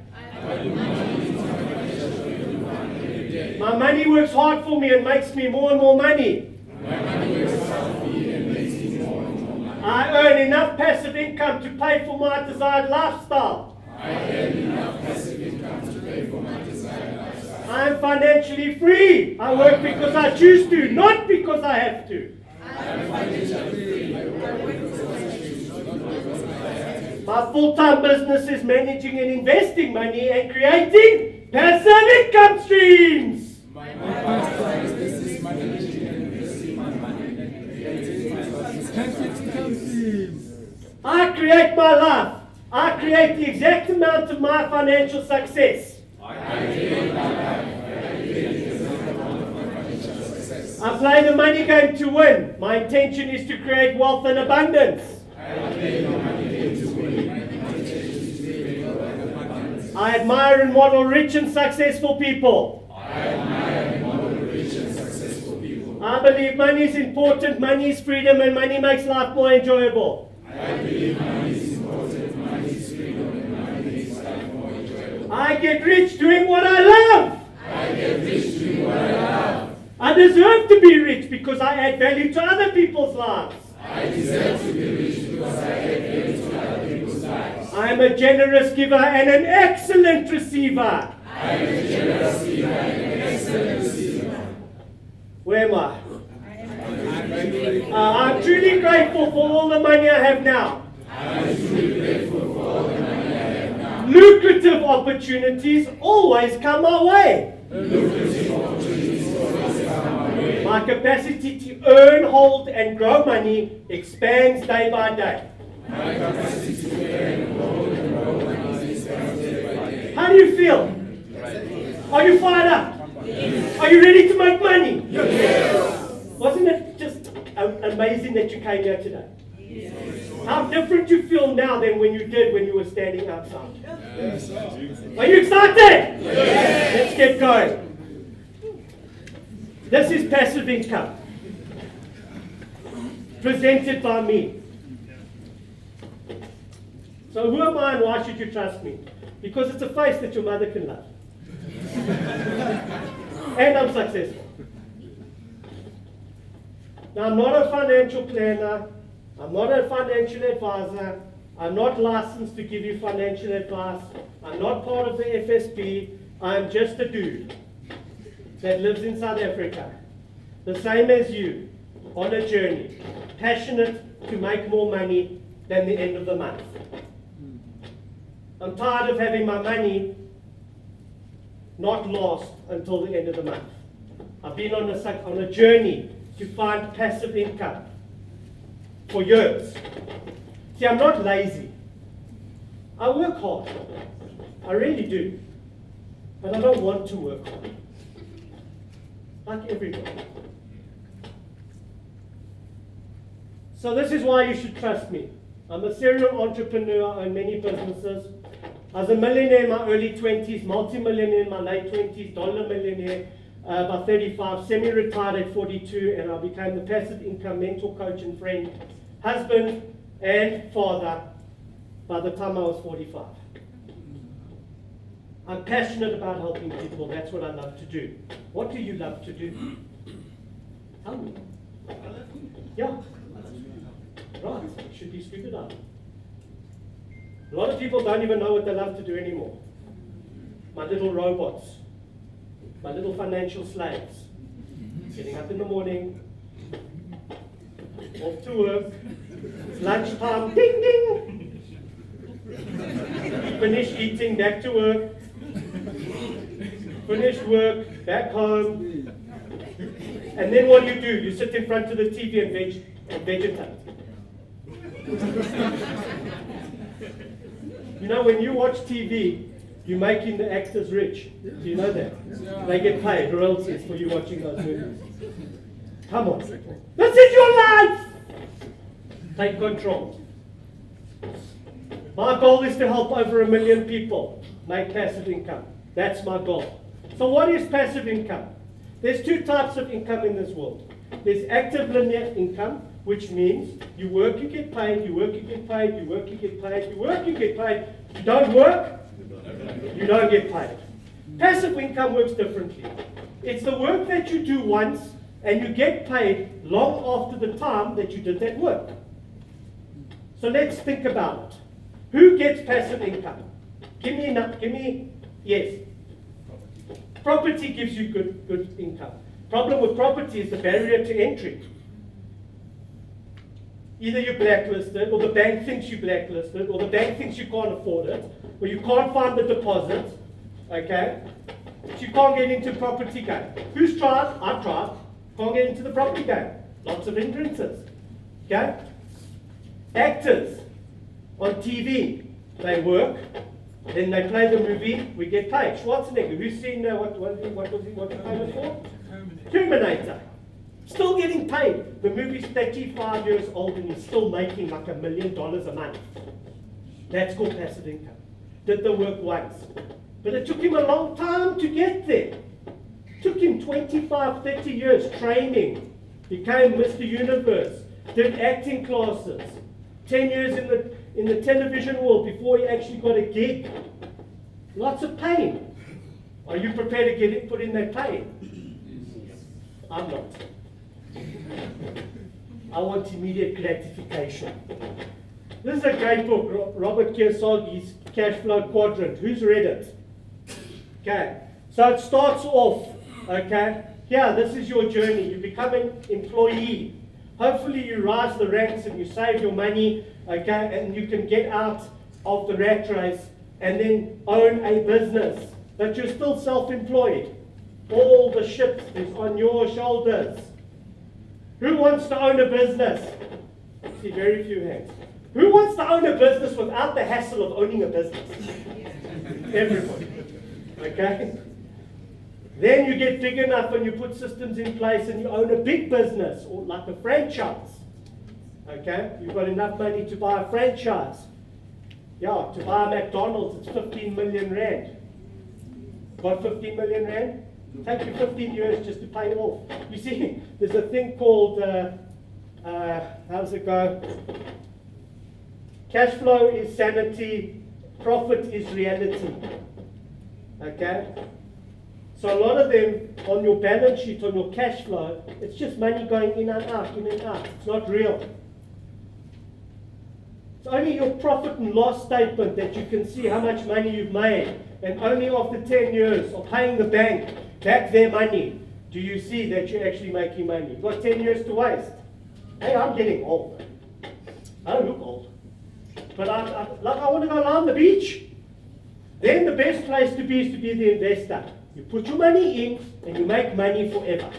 My money works hard for me and makes me more and more money. I earn enough passive income to pay for my desired lifestyle. I am financially free. I work because I choose to, not because I have to. My full-time business is managing and investing money and creating passive income streams. I create my life. I create the exact amount of my financial success. I play the money game to win. My intention is to create wealth and abundance. I admire and model rich and successful people. I believe money is important, money is freedom, and money makes life more enjoyable. I get rich doing what I love. I deserve to be rich because I add value to other people's lives. I am a generous giver and an excellent receiver. Where am I? I'm truly grateful for all the money I have now. Lucrative opportunities always come my way. My capacity to earn, hold, and grow money expands day by day. How do you feel? Are you fired up? Are you ready to make money? Wasn't it just amazing that you came here today? How different you feel now than when you did when you were standing outside? Are you excited? Let's get going. This is passive income. Presented by me. So who am I and why should you trust me? Because it's a face that your mother can love. And I'm successful. Now, I'm not a financial planner. I'm not a financial advisor. I'm not licensed to give you financial advice. I'm not part of the FSB. I'm just a dude that lives in South Africa, the same as you, on a journey, passionate to make more money than the end of the month. I'm tired of having my money not last until the end of the month. I've been on a journey to find passive income for years. See, I'm not lazy. I work hard. I really do. But I don't want to work hard. Like everybody. So this is why you should trust me. I'm a serial entrepreneur. I own many businesses. I was a millionaire in my early 20s, multi-millionaire in my late 20s, dollar millionaire by 35, semi-retired at 42, and I became the passive income mentor, coach, and friend, husband, and father by the time I was 45. I'm passionate about helping people. That's what I love to do. What do you love to do? Tell me. Yeah. Right. It should be figured out. A lot of people don't even know what they love to do anymore. My little robots. My little financial slaves. Getting up in the morning. Off to work. It's lunchtime. Ding ding. Finish eating, back to work. Finished work, back home. And then what do? You sit in front of the TV and vegetate. You know, when you watch TV, you're making the actors rich. Do you know that? They get paid royalties for you watching those movies. Come on, people. This is your life! Take control. My goal is to help over 1 million people make passive income. That's my goal. So what is passive income? There's two types of income in this world. There's active linear income, which means you work, you get paid, you work, you get paid, you work, you get paid, you work, you get paid. You don't work, you don't get paid. Passive income works differently. It's the work that you do once and you get paid long after the time that you did that work. So let's think about it. Who gets passive income? Give me, yes. Property gives you good income. Problem with property is the barrier to entry. Either you're blacklisted, or the bank thinks you're blacklisted, or the bank thinks you can't afford it, or you can't find the deposit, okay? So you can't get into property game. Who's tried? I've tried. Can't get into the property game. Lots of hindrances, okay? Actors on TV, they work, then they play the movie, we get paid. Schwarzenegger, who's seen what was he famous for? Terminator. Still getting paid. The movie's 35 years old and he's still making like $1 million a month. That's called passive income. Did the work once. But it took him a long time to get there. Took him 25, 30 years training. Became Mr. Universe. Did acting classes. 10 years in the television world before he actually got a gig. Lots of pain. Are you prepared to put in that pain? I'm not. I want immediate gratification. This is a great book, Robert Kiyosaki's Cash Flow Quadrant. Who's read it? Okay, so it starts off, okay, here, this is your journey. You become an employee. Hopefully you rise the ranks and you save your money, okay, and you can get out of the rat race and then own a business. But you're still self-employed. All the shit is on your shoulders. Who wants to own a business? I see very few hands. Who wants to own a business without the hassle of owning a business? Everybody. Okay? Then you get big enough and you put systems in place and you own a big business, or like a franchise. Okay? You've got enough money to buy a franchise. Yeah, to buy a McDonald's, it's 15 million rand. Got 15 million rand? Take you 15 years just to pay it off. You see, there's a thing called, how's it go? Cash flow is sanity, profit is reality. Okay? So a lot of them, on your balance sheet, on your cash flow, it's just money going in and out, in and out. It's not real. It's only your profit and loss statement that you can see how much money you've made and only after 10 years of paying the bank back their money, do you see that you're actually making money. You've got 10 years to waste. Hey, I'm getting old. I don't look old. But I want to go lie on the beach. Then the best place to be is to be the investor. You put your money in and you make money forever.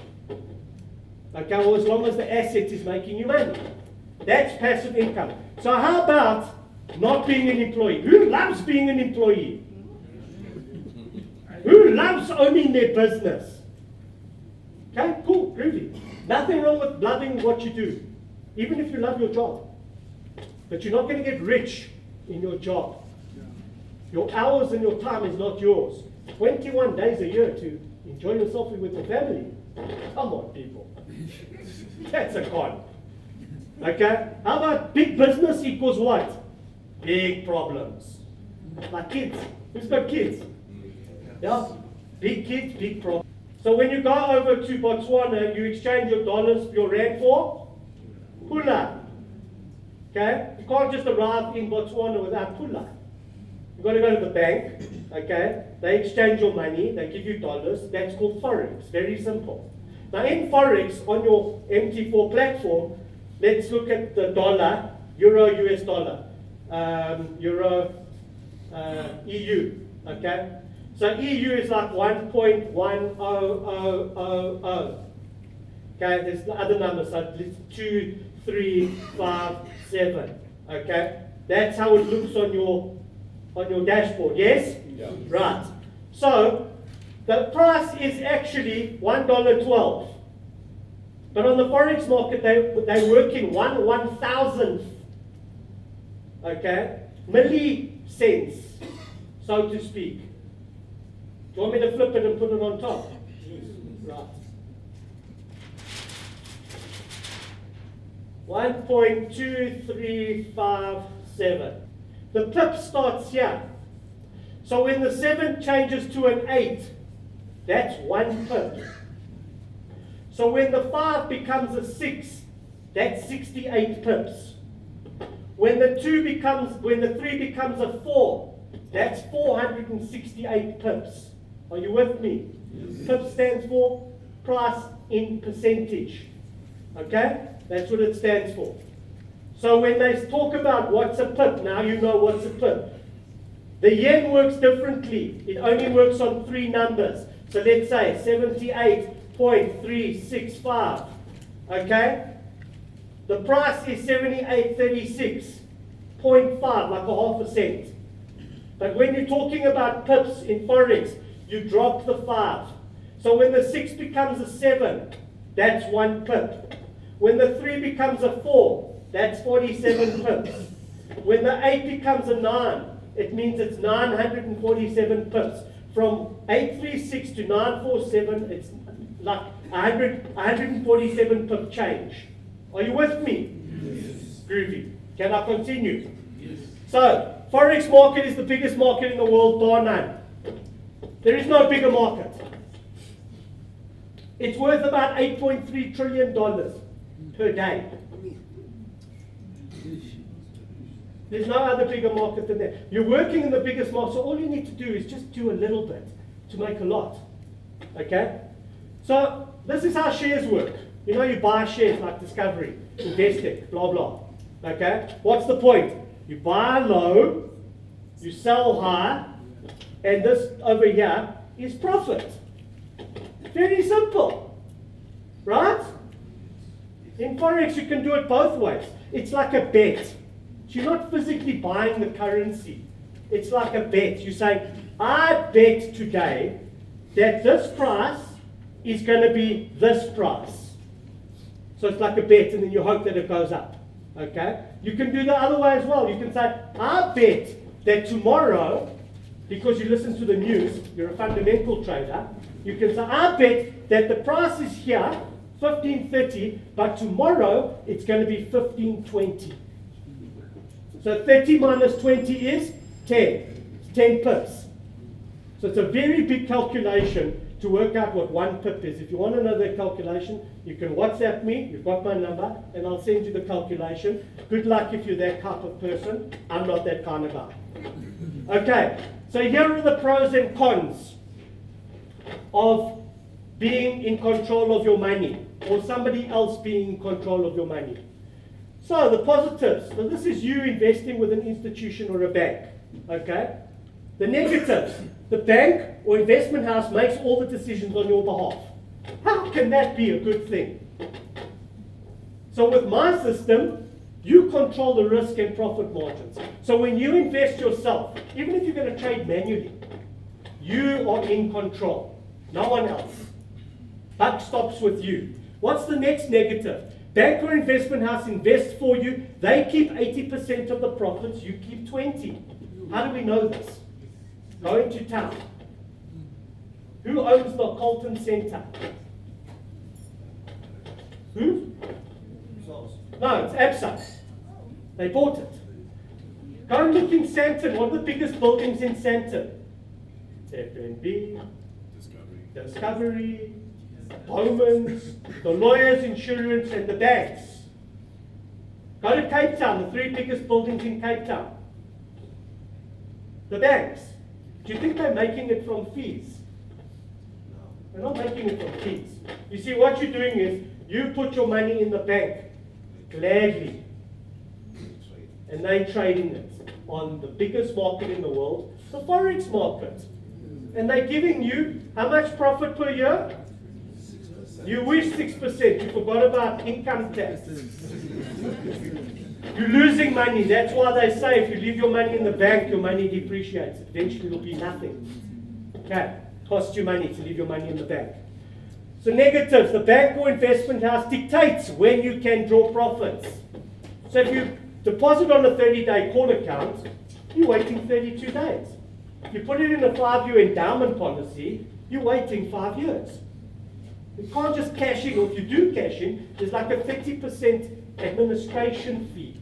Okay, well, as long as the asset is making you money. That's passive income. So how about not being an employee? Who loves being an employee? Who loves owning their business? Okay, cool, groovy. Nothing wrong with loving what you do, even if you love your job. But you're not going to get rich in your job. Your hours and your time is not yours. 21 days a year to enjoy yourself with your family. Come on, people. That's a con. Okay? How about big business equals what? Big problems. Like kids. Who's got kids? Yeah? Big kids, big problems. So when you go over to Botswana, you exchange your dollars, your rand for pula. Okay? You can't just arrive in Botswana without pula. You've got to go to the bank. Okay? They exchange your money, they give you dollars. That's called Forex. Very simple. Now in Forex, on your MT4 platform, let's look at the dollar, euro, US dollar, euro, EU, okay? So EU is like 1.10000. Okay, there's the other numbers, so it's 2, 3, 5, 7, okay? That's how it looks on your dashboard, yes? Yeah. Right. So, the price is actually $1.12. But on the Forex market, they work in 1/1000th, okay, millicents, so to speak. Do you want me to flip it and put it on top? Right. 1.2357. The pip starts here. So when the 7 changes to an 8, that's 1 pip. So when the 5 becomes a 6, that's 68 pips. When the 3 becomes a 4, that's 468 pips. Are you with me? Yes. PIP stands for price in percentage. Okay? That's what it stands for. So when they talk about what's a pip, now you know what's a pip. The yen works differently. It only works on 3 numbers. So let's say 78.365. Okay? The price is 78.36.5, like a half a cent. But when you're talking about pips in Forex, you drop the 5. So when the 6 becomes a 7, that's 1 pip. When the 3 becomes a 4, that's 47 pips. When the 8 becomes a 9, it means it's 947 pips. From 836 to 947, it's like 147 pip change. Are you with me? Yes. Groovy. Can I continue? Yes. So, Forex market is the biggest market in the world, bar none. There is no bigger market. It's worth about $8.3 trillion per day. There's no other bigger market than that. You're working in the biggest market, so all you need to do is just do a little bit to make a lot. Okay? So, this is how shares work. You know, you buy shares like Discovery, Investec, blah, blah. Okay? What's the point? You buy low, you sell high, and this over here is profit. Very simple. Right? In Forex, you can do it both ways. It's like a bet. You're not physically buying the currency. It's like a bet. You say, I bet today that this price is going to be this price. So it's like a bet, and then you hope that it goes up. Okay? You can do the other way as well. You can say, I bet that tomorrow, because you listen to the news, you're a fundamental trader, you can say, I bet that the price is here, 15.30, but tomorrow it's going to be 15.20. So 30 minus 20 is 10. It's 10 pips. So it's a very big calculation to work out what 1 pip is. If you want to know that calculation, you can WhatsApp me, you've got my number, and I'll send you the calculation. Good luck if you're that type of person. I'm not that kind of guy. Okay, so here are the pros and cons of being in control of your money, or somebody else being in control of your money. So the positives, so this is you investing with an institution or a bank, okay? The negatives, the bank or investment house makes all the decisions on your behalf. How can that be a good thing? So with my system, you control the risk and profit margins. So when you invest yourself, even if you're going to trade manually, you are in control, no one else. Buck stops with you. What's the next negative? Bank or investment house invests for you. They keep 80% of the profits. You keep 20. How do we know this? Go into town. Who owns the Colton Center? Who? No, it's Absa. They bought it. Go and look in Sandton. What are the biggest buildings in Sandton? FNB, Discovery, Bowman's, the lawyers, insurance, and the banks. Go to Cape Town, the 3 biggest buildings in Cape Town. The banks. Do you think they're making it from fees? They're not making it from fees. You see, what you're doing is, you put your money in the bank gladly, and they're trading it on the biggest market in the world, the Forex market. And they're giving you how much profit per year? You wish 6%. You forgot about income tax. You're losing money. That's why they say if you leave your money in the bank, your money depreciates. Eventually it'll be nothing. Okay, costs you money to leave your money in the bank. So negatives, the bank or investment house dictates when you can draw profits. So if you deposit on a 30-day call account, you're waiting 32 days. If you put it in a 5-year endowment policy, you're waiting 5 years. You can't just cash in, or if you do cash in, there's like a 30% administration fee.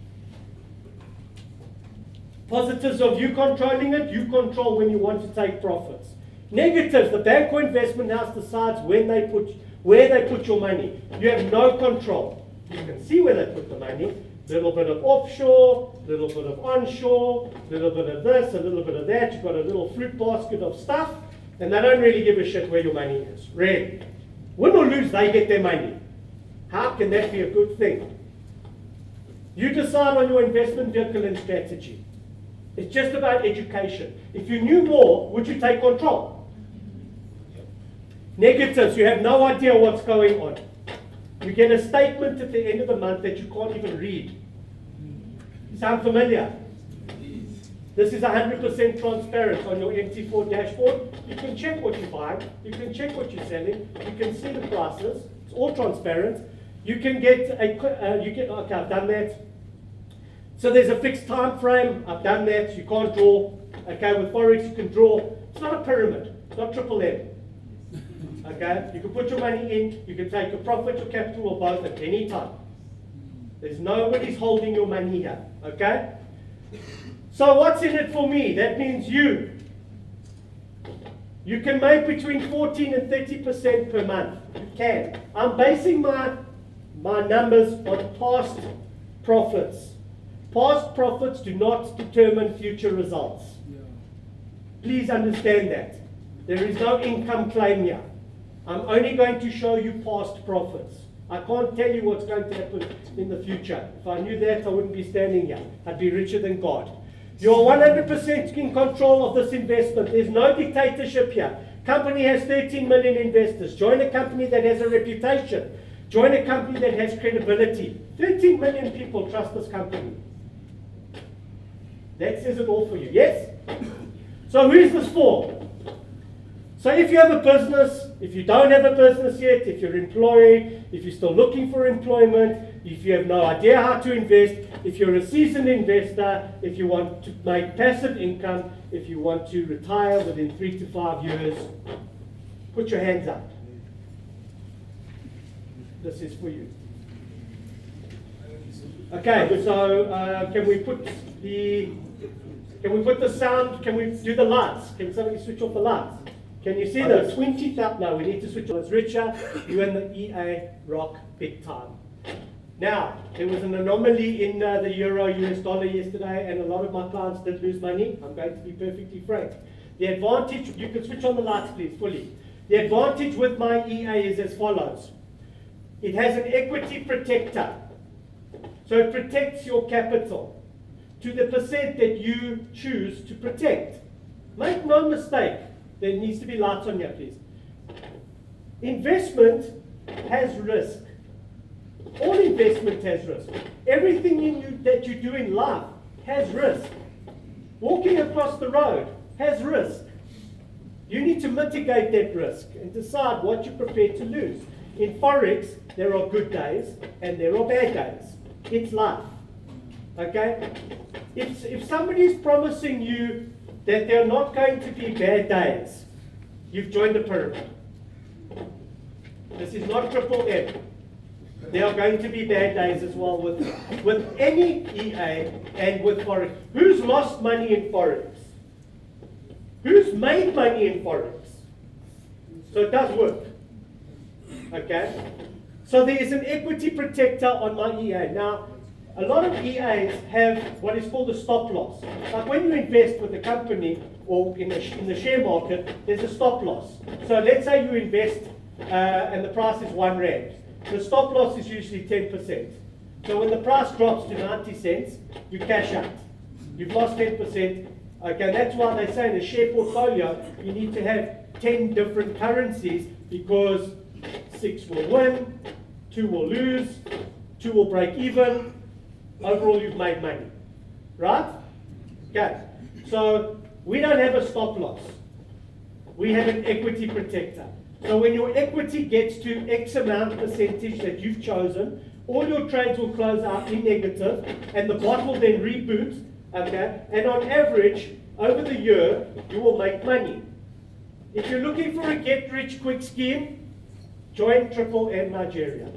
Positives of you controlling it, you control when you want to take profits. Negatives, the bank or investment house decides where they put your money. You have no control. You can see where they put the money. Little bit of offshore, little bit of onshore, little bit of this, a little bit of that. You've got a little fruit basket of stuff, and they don't really give a shit where your money is. Really. Win or lose, they get their money. How can that be a good thing? You decide on your investment vehicle and strategy. It's just about education. If you knew more, would you take control? Negatives, you have no idea what's going on. You get a statement at the end of the month that you can't even read. Sound familiar? This is 100% transparent on your MT4 dashboard. You can check what you're buying. You can check what you're selling. You can see the prices. It's all transparent. You can get okay, I've done that. So there's a fixed time frame. I've done that. You can't draw. Okay, with Forex you can draw. It's not a pyramid. It's not triple M. Okay, you can put your money in. You can take your profit, your capital, or both at any time. There's nobody's holding your money here. Okay. So what's in it for me? That means you. You can make between 14 and 30% per month. You can. I'm basing my numbers on past profits. Past profits do not determine future results. Please understand that. There is no income claim here. I'm only going to show you past profits. I can't tell you what's going to happen in the future. If I knew that, I wouldn't be standing here. I'd be richer than God. You're 100% in control of this investment. There's no dictatorship here. Company has 13 million investors. Join a company that has a reputation. Join a company that has credibility. 13 million people trust this company. That says it all for you. Yes? So who is this for? So if you have a business, if you don't have a business yet, if you're employed, if you're still looking for employment, if you have no idea how to invest, if you're a seasoned investor, if you want to make passive income, if you want to retire within 3 to 5 years, put your hands up. This is for you. Okay, so can we put the sound, can we do the lights? Can somebody switch off the lights? Can you see the 20,000? No, we need to switch on. It's Richard, you and the EA rock big time. Now, there was an anomaly in the euro US dollar yesterday, and a lot of my clients did lose money. I'm going to be perfectly frank. The advantage, you can switch on the lights please, fully. The advantage with my EA is as follows. It has an equity protector. So it protects your capital to the percent that you choose to protect. Make no mistake, there needs to be lights on here please. Investment has risk. All investment has risk. Everything in you that you do in life has risk. Walking across the road has risk. You need to mitigate that risk and decide what you're prepared to lose. In Forex, there are good days and there are bad days. It's life. Okay? If somebody's promising you that there are not going to be bad days, you've joined the pyramid. This is not triple M. There are going to be bad days as well with any EA and with Forex. Who's lost money in Forex? Who's made money in Forex? So it does work. Okay? So there is an equity protector on my EA. Now, a lot of EAs have what is called a stop loss. Like when you invest with a company or in the share market, there's a stop loss. So let's say you invest and the price is R1. The stop loss is usually 10%. So when the price drops to 90 cents, you cash out. You've lost 10%. Okay, that's why they say in a share portfolio, you need to have 10 different currencies because 6 will win, 2 will lose, 2 will break even. Overall, you've made money. Right? Okay. So we don't have a stop loss. We have an equity protector. So when your equity gets to X amount percentage that you've chosen, all your trades will close out in negative, and the bot will then reboot. Okay? And on average, over the year, you will make money. If you're looking for a get-rich-quick scheme, join Triple M Nigeria.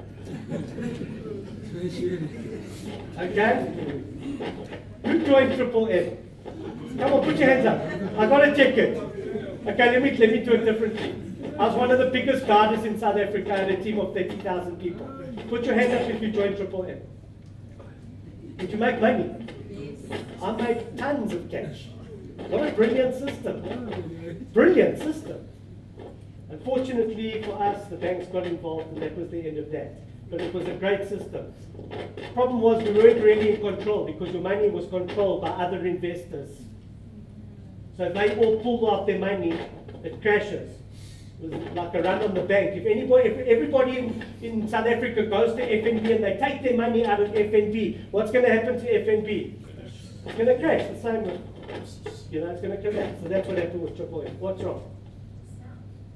Okay? Who joined Triple M? Come on, put your hands up. I got a ticket. Okay, let me do it differently. I was one of the biggest guarders in South Africa and a team of 30,000 people. Put your hand up if you joined Triple M. Did you make money? I made tons of cash. What a brilliant system. Brilliant system. Unfortunately for us, the banks got involved and that was the end of that. But it was a great system. The problem was we weren't really in control because your money was controlled by other investors. So if they all pulled out their money, it crashes. It was like a run on the bank. If everybody in South Africa goes to FNB and they take their money out of FNB, what's going to happen to FNB? It's going to crash. The same with, it's going to collapse. So that's what happened with Triple M. What's wrong?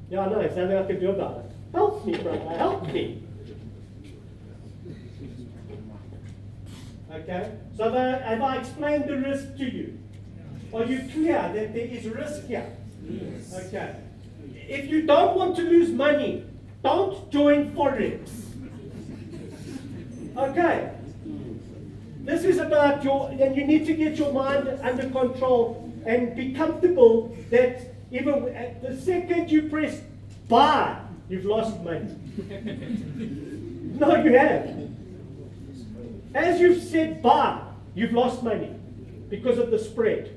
Yeah, I know. It's nothing I can do about it. Help me, brother. Help me. Okay? So have I explained the risk to you? Are you clear that there is risk here? Yes. Okay. If you don't want to lose money, don't join Forex. Okay. This is about and you need to get your mind under control and be comfortable that even at the second you press buy, you've lost money. No, you have. As you've said buy, you've lost money because of the spread.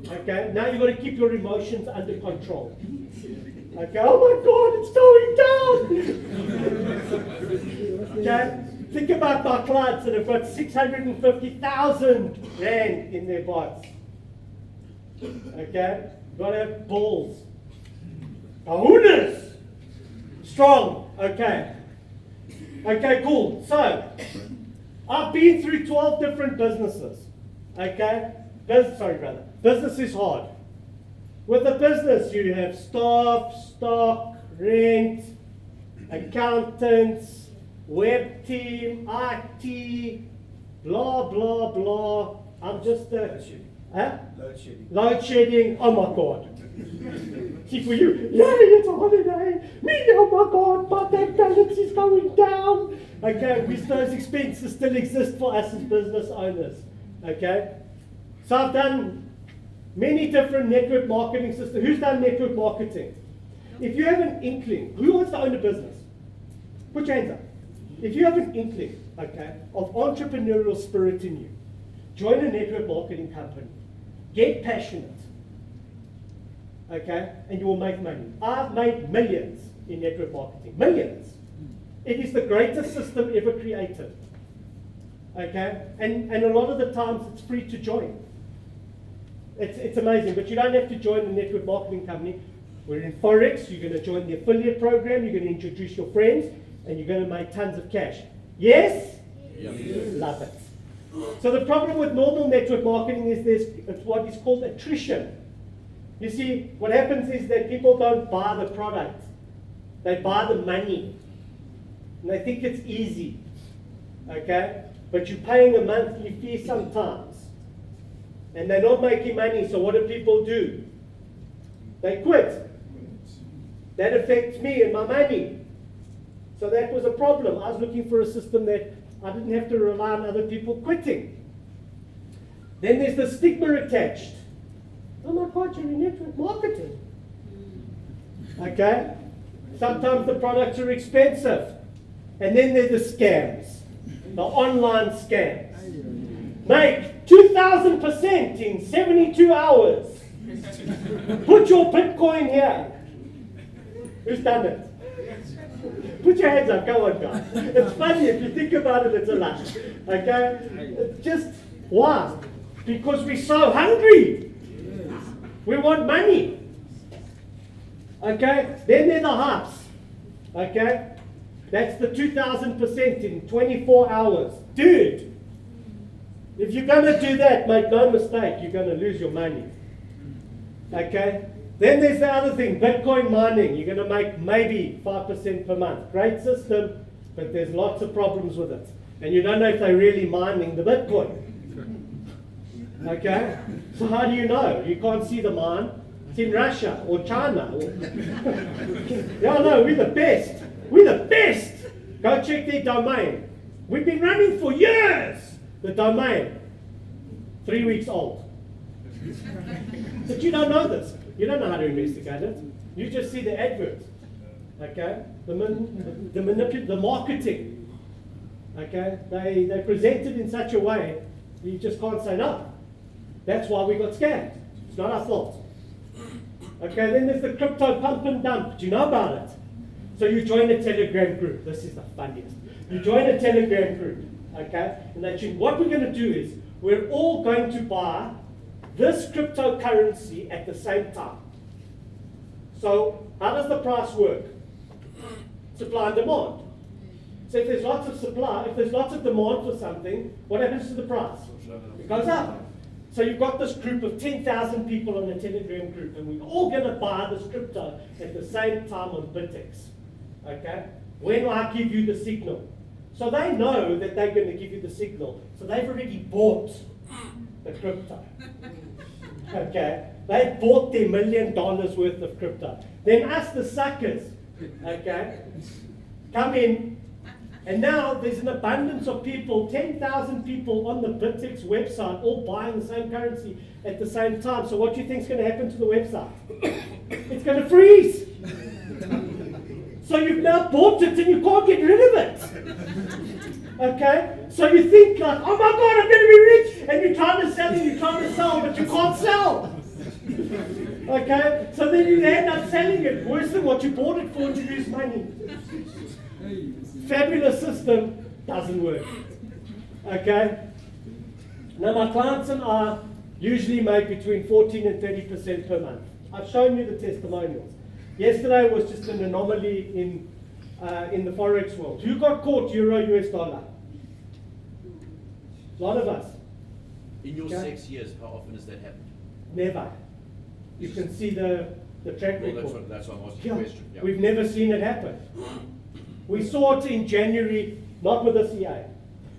Okay, now you've got to keep your emotions under control. Okay, oh my God, it's going down. Okay, think about my clients that have got 650,000 Rand in their bots. Okay, got to have balls. Kahunas! Strong, okay. Okay, cool. So, I've been through 12 different businesses. Okay? Business is hard. With a business, you have staff, stock, rent, accountants, web team, IT, blah, blah, blah. I'm just a... Load shedding. Oh my God. See, for you, yay, it's a holiday. Me, oh my God, my bank balance is going down. Okay, those expenses still exist for us as business owners. Okay? So I've done many different network marketing systems. Who's done network marketing? If you have an inkling, who wants to own a business? Put your hands up. If you have an inkling, okay, of entrepreneurial spirit in you, join a network marketing company. Get passionate. Okay, and you will make money. I've made millions in network marketing. Millions. It is the greatest system ever created. Okay, and a lot of the times it's free to join. It's amazing, but you don't have to join a network marketing company. We're in Forex, you're going to join the affiliate program, you're going to introduce your friends, and you're going to make tons of cash. Yes? Yes. Love it. So the problem with normal network marketing is it's what is called attrition. You see, what happens is that people don't buy the product. They buy the money. And they think it's easy. Okay? But you're paying a monthly fee sometimes. And they're not making money, so what do people do? They quit. That affects me and my money. So that was a problem. I was looking for a system that I didn't have to rely on other people quitting. Then there's the stigma attached. Oh my God, you're in network marketing. Okay? Sometimes the products are expensive. And then there's the scams. The online scams. Make 2,000% in 72 hours. Put your Bitcoin here. Who's done it? Put your hands up, go on guys. It's funny, if you think about it, it's a lot. Okay? It's just, why? Because we're so hungry. We want money. Okay? Then there are the hypes. Okay? That's the 2,000% in 24 hours. Dude, if you're going to do that, make no mistake, you're going to lose your money. Okay? Then there's the other thing, Bitcoin mining. You're going to make maybe 5% per month. Great system, but there's lots of problems with it. And you don't know if they're really mining the Bitcoin. Okay? So how do you know? You can't see the mine. It's in Russia or China. Yeah, no, we're the best. We're the best. Go check their domain. We've been running for years. The domain, 3 weeks old. But you don't know this. You don't know how to investigate it. You just see the advert. Okay? The marketing. Okay? They present it in such a way you just can't say no. That's why we got scammed. It's not our fault. Okay, then there's the crypto pump and dump. Do you know about it? So you join a Telegram group. This is the funniest. You join a Telegram group. Okay? And what we're going to do is we're all going to buy this cryptocurrency at the same time. So how does the price work? Supply and demand. So if there's lots of supply, if there's lots of demand for something, what happens to the price? It goes up. So you've got this group of 10,000 people on the Telegram group, and we're all going to buy this crypto at the same time on Bitex. Okay? When I give you the signal. So they know that they're going to give you the signal. So they've already bought the crypto. Okay? They've bought their $1 million worth of crypto. Then us, the suckers, okay, come in. And now there's an abundance of people, 10,000 people on the Bitex website, all buying the same currency at the same time. So what do you think is going to happen to the website? It's going to freeze. So you've now bought it and you can't get rid of it. Okay? So you think like, oh my God, I'm going to be rich. And you're trying to sell and you're trying to sell, but you can't sell. Okay? So then you end up selling it worse than what you bought it for to lose money. Fabulous system, doesn't work. Okay? Now my clients and I usually make between 14 and 30% per month. I've shown you the testimonials. Yesterday was just an anomaly in the Forex world. Who got caught euro US dollar? A lot of us. In your 6 years, how often has that happened? Never. You can see the track record. Well, that's why I'm asking the question. Yeah. We've never seen it happen. We saw it in January, not with this EA.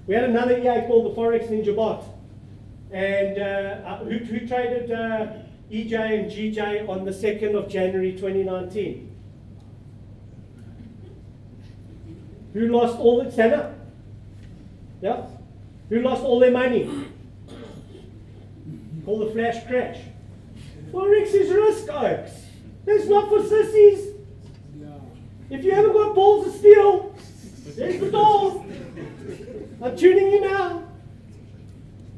We had another EA called the Forex Ninja Bot. And who traded EJ and GJ on the 2nd of January 2019? Who lost all the Santa? Yeah? Who lost all their money? Called the flash crash. Forex is risk, oaks. It's not for sissies. If you haven't got balls of steel, there's the door. I'm tuning you now.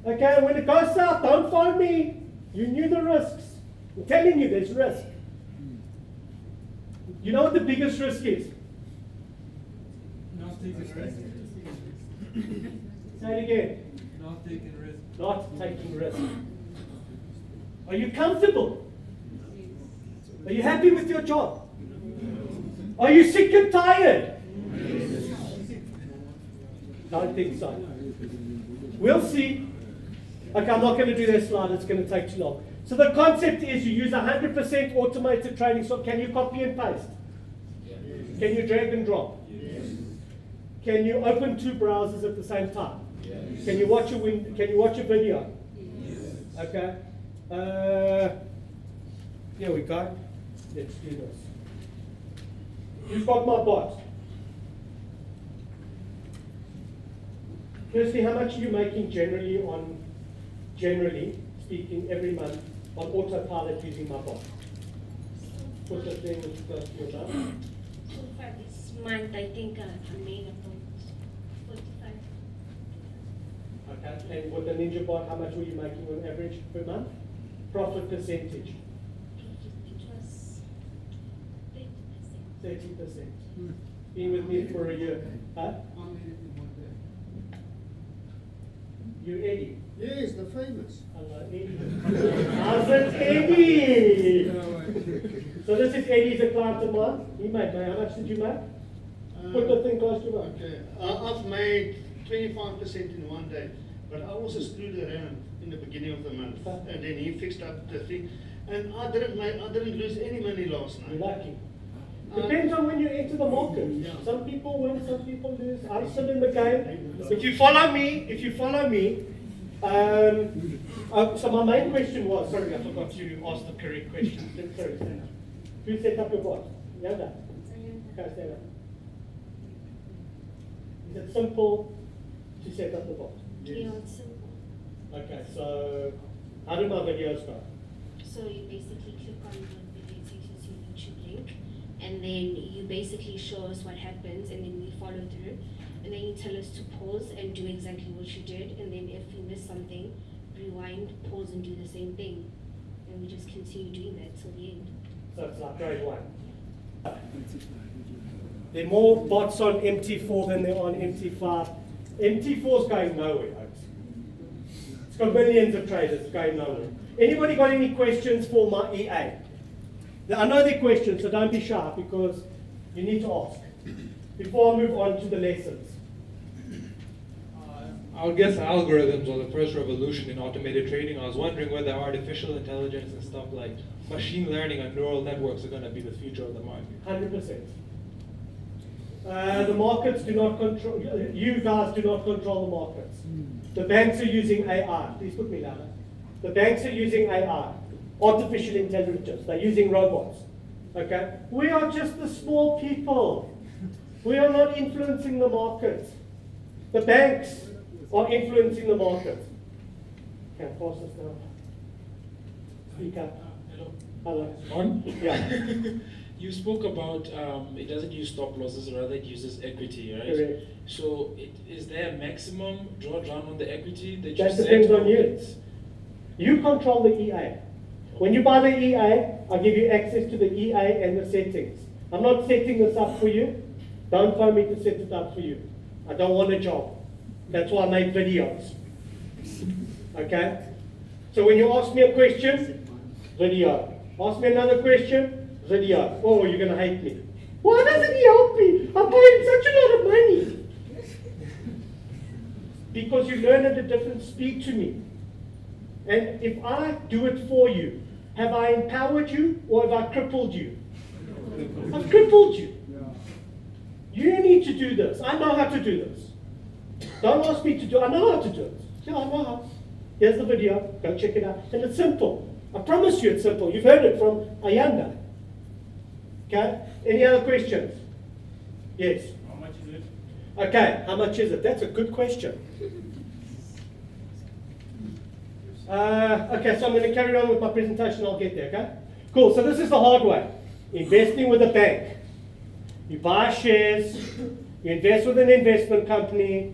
Okay, when it goes south, don't phone me. You knew the risks. I'm telling you there's risk. You know what the biggest risk is? Not taking risk. Say it again. Not taking risk. Not taking risk. Are you comfortable? Are you happy with your job? Are you sick and tired? Don't think so. We'll see. Okay, I'm not going to do that slide, it's going to take too long. So the concept is you use 100% automated trading. So can you copy and paste? Can you drag and drop? Can you open two browsers at the same time? Can you watch a video? Okay. Here we go. Let's do this. Who's got my bot? Firstly, how much are you making generally speaking, every month on autopilot using my bot? Put the thing with close to your mouth. So far this month, I think I made about 45. Okay, and with the Ninja bot, how much were you making on average per month? Profit percentage? It was 30%. 30%. Been with me for a year. Huh? You Eddie? Yes, the famous. Hello, Eddie. How's it, Eddie? So this is Eddie's a client of mine. He made money. How much did you make? Put the thing close to your mouth. Okay, I've made 25% in one day, but I also screwed around in the beginning of the month, and then he fixed up the thing, and I didn't lose any money last You're night. lucky. Depends on when you enter the market. Some people win, some people lose. I'm still in the game. If you follow me, so my main question was, sorry, I forgot to ask the correct question. Sorry, stand up. Who set up your bot? Yanda. Okay, stand up. Is it simple to set up the bot? Yeah, it's simple. Okay, so how do my videos go? So you basically click on the video, it takes you to your YouTube link, and then you basically show us what happens, and then we follow through. And then you tell us to pause and do exactly what you did, and then if you miss something, rewind, pause, and do the same thing. And we just continue doing that till the end. So it's like grade 1. There are more bots on MT4 than there are on MT5. MT4 is going nowhere, folks. It's got millions of traders, it's going nowhere. Anybody got any questions for my EA? I know they're questions, so don't be shy because you need to ask. Before I move on to the lessons. I would guess algorithms are the first revolution in automated trading. I was wondering whether artificial intelligence and stuff like machine learning and neural networks are going to be the future of the market. 100%. The markets do not control, you guys do not control the markets. The banks are using AI. Please put me louder. The banks are using AI, artificial intelligence. They're using robots. Okay? We are just the small people. We are not influencing the market. The banks are influencing the market. Can I pass this down? Speak up. Hello. Hello. On? Yeah. You spoke about it doesn't use stop losses, rather it uses equity, right? Correct. So is there a maximum drawdown on the equity that you That set? depends on or you. it's- You control the EA. When you buy the EA, I give you access to the EA and the settings. I'm not setting this up for you. Don't phone me to set it up for you. I don't want a job. That's why I make videos. Okay? So when you ask me a question, video. Ask me another question, video. Oh, you're going to hate me. Why doesn't he help me? I'm paying such a lot of money. Because you learn at a different speed to me. And if I do it for you, have I empowered you or have I crippled you? I've crippled you. You need to do this. I know how to do this. Don't ask me to do it. I know how to do it. Yeah, I know how. Here's the video. Go check it out. And it's simple. I promise you it's simple. You've heard it from Ayanda. Okay? Any other questions? Yes. How much is it? Okay, how much is it? That's a good question. Okay, so I'm going to carry on with my presentation. I'll get there, okay? Cool, so this is the hard way. Investing with a bank. You buy shares, you invest with an investment company,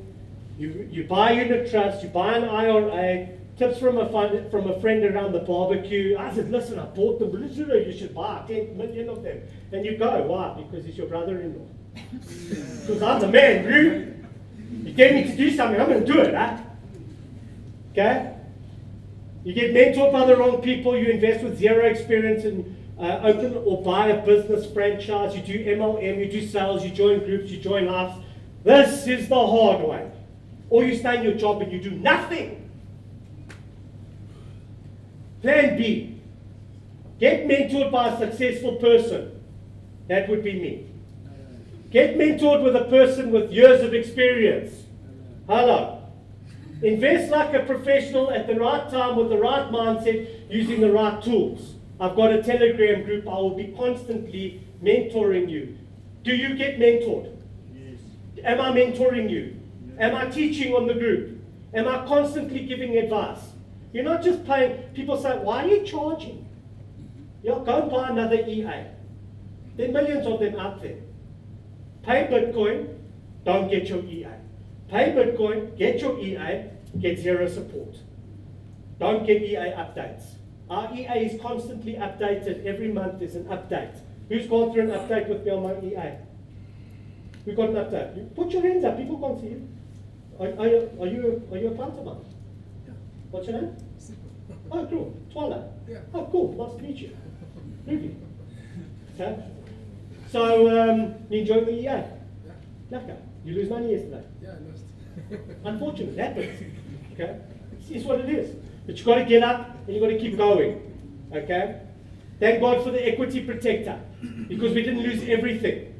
You buy unit trust, you buy an IRA, tips from a friend around the barbecue. I said, listen, I bought them, literally, you should buy 10 million of them. And you go, why? Because he's your brother-in-law. Because I'm the man, bro. You tell me to do something, I'm going to do it, huh? Okay? You get mentored by the wrong people, you invest with zero experience and open or buy a business franchise, you do MLM, you do sales, you join groups, you join lives. This is the hard way. Or you stay in your job and you do nothing. Plan B. Get mentored by a successful person. That would be me. Get mentored with a person with years of experience. Hello. Invest like a professional at the right time with the right mindset, using the right tools. I've got a Telegram group. I will be constantly mentoring you. Do you get mentored? Yes. Am I mentoring you? Am I teaching on the group? Am I constantly giving advice? You're not just paying. People say, why are you charging? Yeah, go and buy another EA. There are millions of them out there. Pay Bitcoin, don't get your EA. Pay Bitcoin, get your EA, get zero support. Don't get EA updates. Our EA is constantly updated. Every month there's an update. Who's gone through an update with me on my EA? Who got an update? Put your hands up, people can't see you. Are you a client of mine? Yeah. What's your name? Oh, cool. Twala. Yeah. Oh, cool. Nice to meet you. Ruby. Okay. So, you enjoy the EA? Yeah. Lekker. You lose money yesterday. Yeah, I lost. Unfortunate, it happens. Okay? It's what it is. But you've got to get up and you've got to keep going. Okay? Thank God for the equity protector, because we didn't lose everything.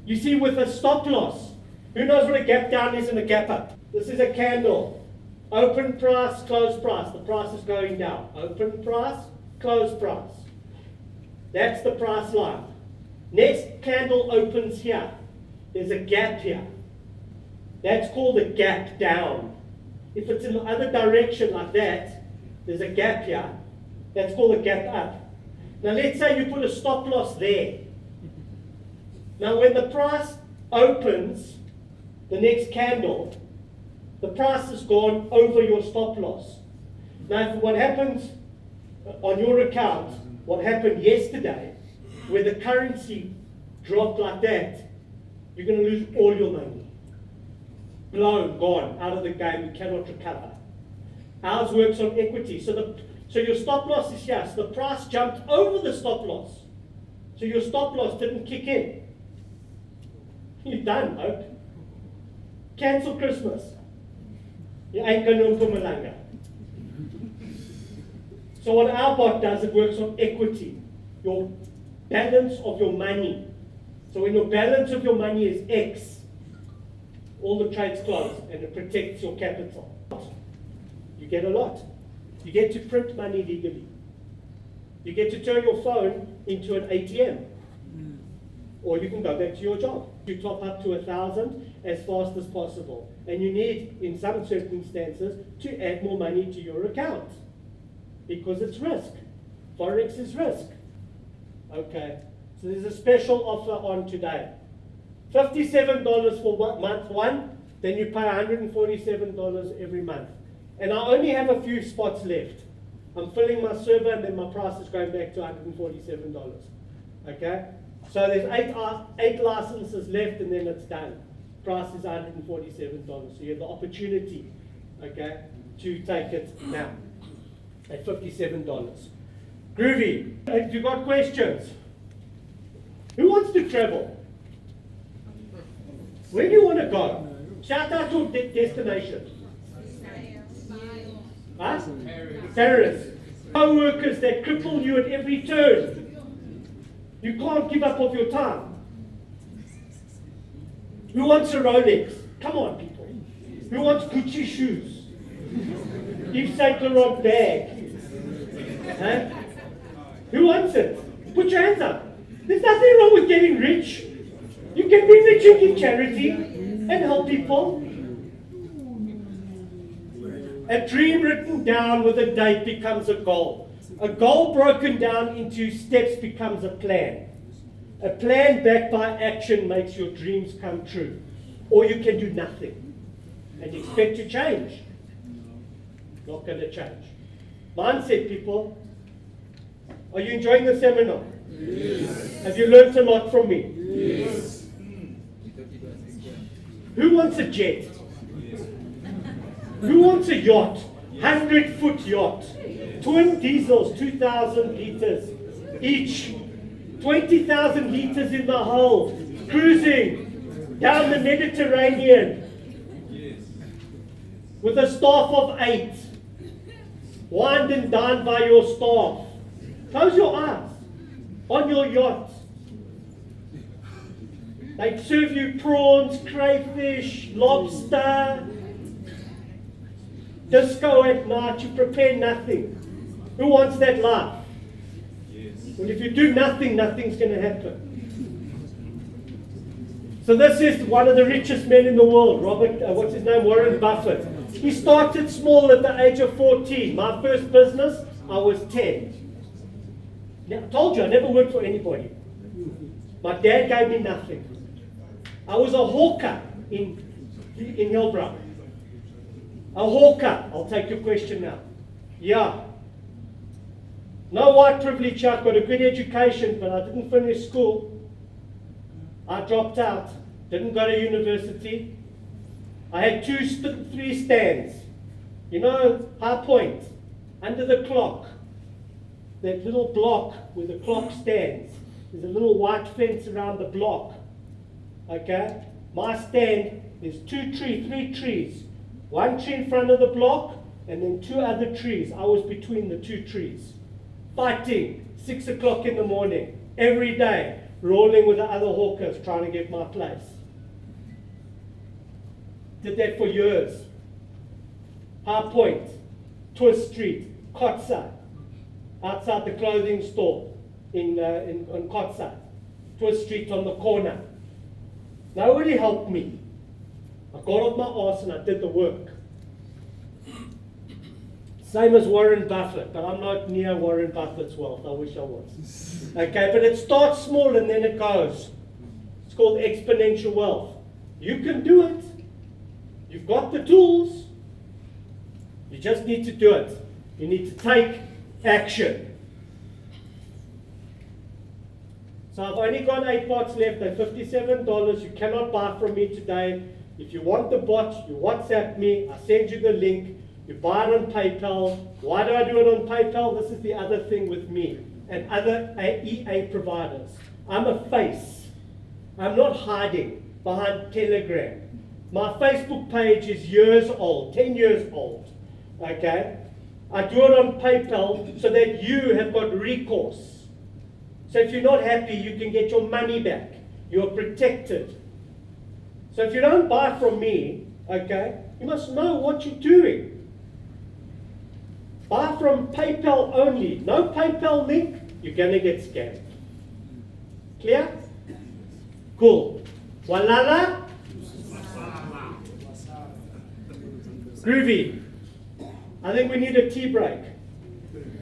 You see, with a stop loss, who knows what a gap down is and a gap up? This is a candle. Open price, close price. The price is going down. Open price, close price. That's the price line. Next candle opens here. There's a gap here. That's called a gap down. If it's in the other direction like that, there's a gap here. That's called a gap up. Now let's say you put a stop loss there. Now when the price opens, the next candle, the price has gone over your stop loss. Now what happens on your account, what happened yesterday, where the currency dropped like that, you're going to lose all your money. Blown, gone, out of the game, you cannot recover. Ours works on equity. So your stop loss is here. So the price jumped over the stop loss. So your stop loss didn't kick in. You're done, Hope. Cancel Christmas. You ain't going to Mpumalanga. So what our bot does, it works on equity. Your balance of your money. So when your balance of your money is X, all the trades close and it protects your capital. You get a lot. You get to print money legally. You get to turn your phone into an ATM. Or you can go back to your job. You top up to 1,000 as fast as possible. And you need, in some circumstances, to add more money to your account. Because it's risk. Forex is risk. Okay. So there's a special offer on today. $57 for month one, then you pay $147 every month. And I only have a few spots left. I'm filling my server and then my price is going back to $147. Okay? So there's eight licenses left and then it's done. Price is $147. So you have the opportunity, okay, to take it now at $57. Groovy. Have you got questions? Who wants to travel? Where do you want to go? Shout out your destination. Huh? Paris. Co-workers that cripple you at every turn. You can't give up of your time. Who wants a Rolex? Come on, people. Who wants Gucci shoes? Yves Saint Laurent bag? Huh? Who wants it? Put your hands up. There's nothing wrong with getting rich. You can be rich and give charity and help people. A dream written down with a date becomes a goal. A goal broken down into steps becomes a plan. A plan backed by action makes your dreams come true. Or you can do nothing. and expect to change. Not going to change. Mindset, people. Are you enjoying the seminar? Yes. Have you learned a lot from me? Yes. Who wants a jet? Yes. Who wants a yacht? 100-foot yacht. Twin diesels, 2,000 liters each. 20,000 liters in the hull. Cruising down the Mediterranean with a staff of 8. Wined and dined by your staff. Close your eyes. On your yacht. They serve you prawns, crayfish, lobster. Disco at night, you prepare nothing. Who wants that life? Well, if you do nothing, nothing's going to happen. So this is one of the richest men in the world, what's his name, Warren Buffett. He started small at the age of 14. My first business, I was 10. Now, I told you, I never worked for anybody. My dad gave me nothing. I was a hawker in Hillbrow. A hawker. I'll take your question now. Yeah. No white privilege. I got a good education, but I didn't finish school. I dropped out. Didn't go to university. I had 3 stands. You know, High Point, under the clock. That little block where the clock stands. There's a little white fence around the block. Okay? My stand is 3 trees. 1 tree in front of the block, and then 2 other trees. I was between the 2 trees. Fighting, 6 o'clock in the morning, every day, rolling with the other hawkers, trying to get my place. Did that for years. High Point, Twist Street, Kotzai, outside the clothing store on Kotzai, Twist Street on the corner. Nobody helped me. I got off my arse and I did the work. Same as Warren Buffett, but I'm not near Warren Buffett's wealth. I wish I was. Okay, but it starts small and then it goes. It's called exponential wealth. You can do it. You've got the tools. You just need to do it. You need to take action. So I've only got 8 bots left. They're $57. You cannot buy from me today. If you want the bot, you WhatsApp me. I send you the link. You buy it on PayPal. Why do I do it on PayPal? This is the other thing with me and other EA providers. I'm a face. I'm not hiding behind Telegram. My Facebook page is years old, 10 years old. Okay? I do it on PayPal so that you have got recourse. So if you're not happy, you can get your money back. You're protected. So if you don't buy from me, okay, you must know what you're doing. Buy from PayPal only. No PayPal link, you're going to get scammed. Clear? Cool. Walala? Groovy. I think we need a tea break.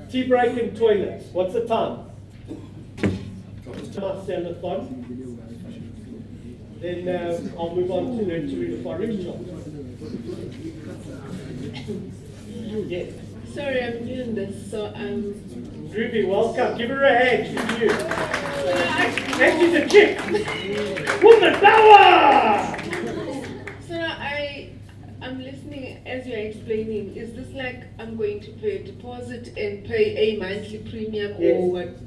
Tea break in toilets. What's the time? Sell-a-thon. Then I'll move on to the forex shop. Yes. Sorry, I'm new in this, so Ruby, welcome. Give her a hand. She's new. And she's a chick. Woman power! So I'm listening as you're explaining. Is this like I'm going to pay a deposit and pay a monthly premium, Yes. or what?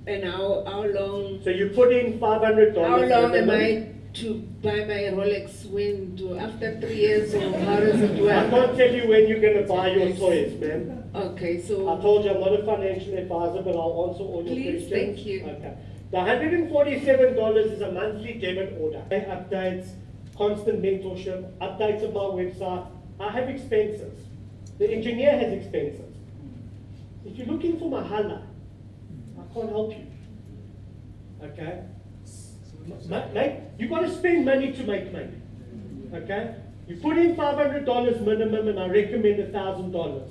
And how long? So you put in $500. How long am I to buy my Rolex when? After 3 years, or how does it work? I can't tell you when you're going to buy your toys, ma'am. Okay, so I told you I'm not a financial advisor, but I'll answer all your Please, questions. thank you. Okay. The $147 is a monthly debit order. Updates, constant mentorship, updates of my website. I have expenses. The engineer has expenses. If you're looking for Mahala, I can't help you. Okay? You've got to spend money to make money. Okay? You put in $500 minimum, and I recommend $1,000.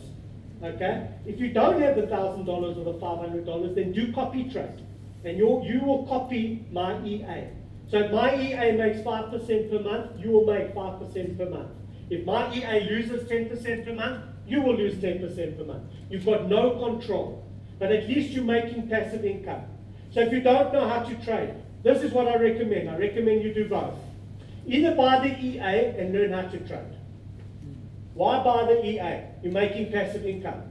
Okay? If you don't have the $1,000 or the $500, then do copy trade. And you will copy my EA. So if my EA makes 5% per month, you will make 5% per month. If my EA loses 10% per month, you will lose 10% per month. You've got no control, but at least you're making passive income. So if you don't know how to trade, this is what I recommend. I recommend you do both. Either buy the EA and learn how to trade. Why buy the EA? You're making passive income.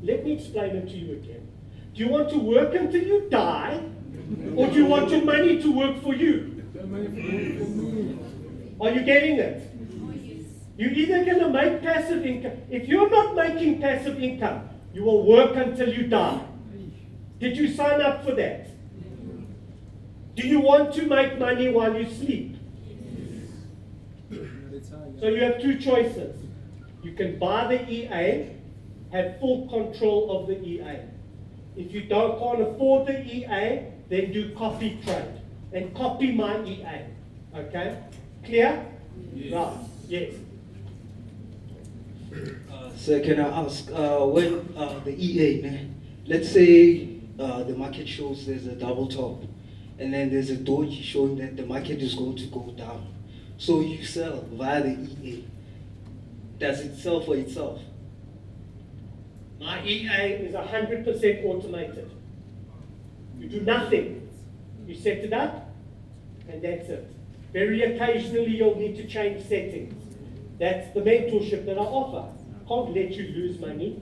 Let me explain it to you again. Do you want to work until you die, or do you want your money to work for you? Are you getting it? You're either going to make passive income. If you're not making passive income, you will work until you die. Did you sign up for that? Do you want to make money while you sleep? So you have two choices. You can buy the EA, have full control of the EA. If you can't afford the EA, then do copy trade and copy my EA. Okay? Clear? Yes. Right. Yes. So can I ask, when the EA, man, let's say the market shows there's a double top, and then there's a Doji showing that the market is going to go down. So you sell via the EA. Does it sell for itself? My EA is 100% automated. You do nothing. You set it up, and that's it. Very occasionally you'll need to change settings. That's the mentorship that I offer. Can't let you lose money.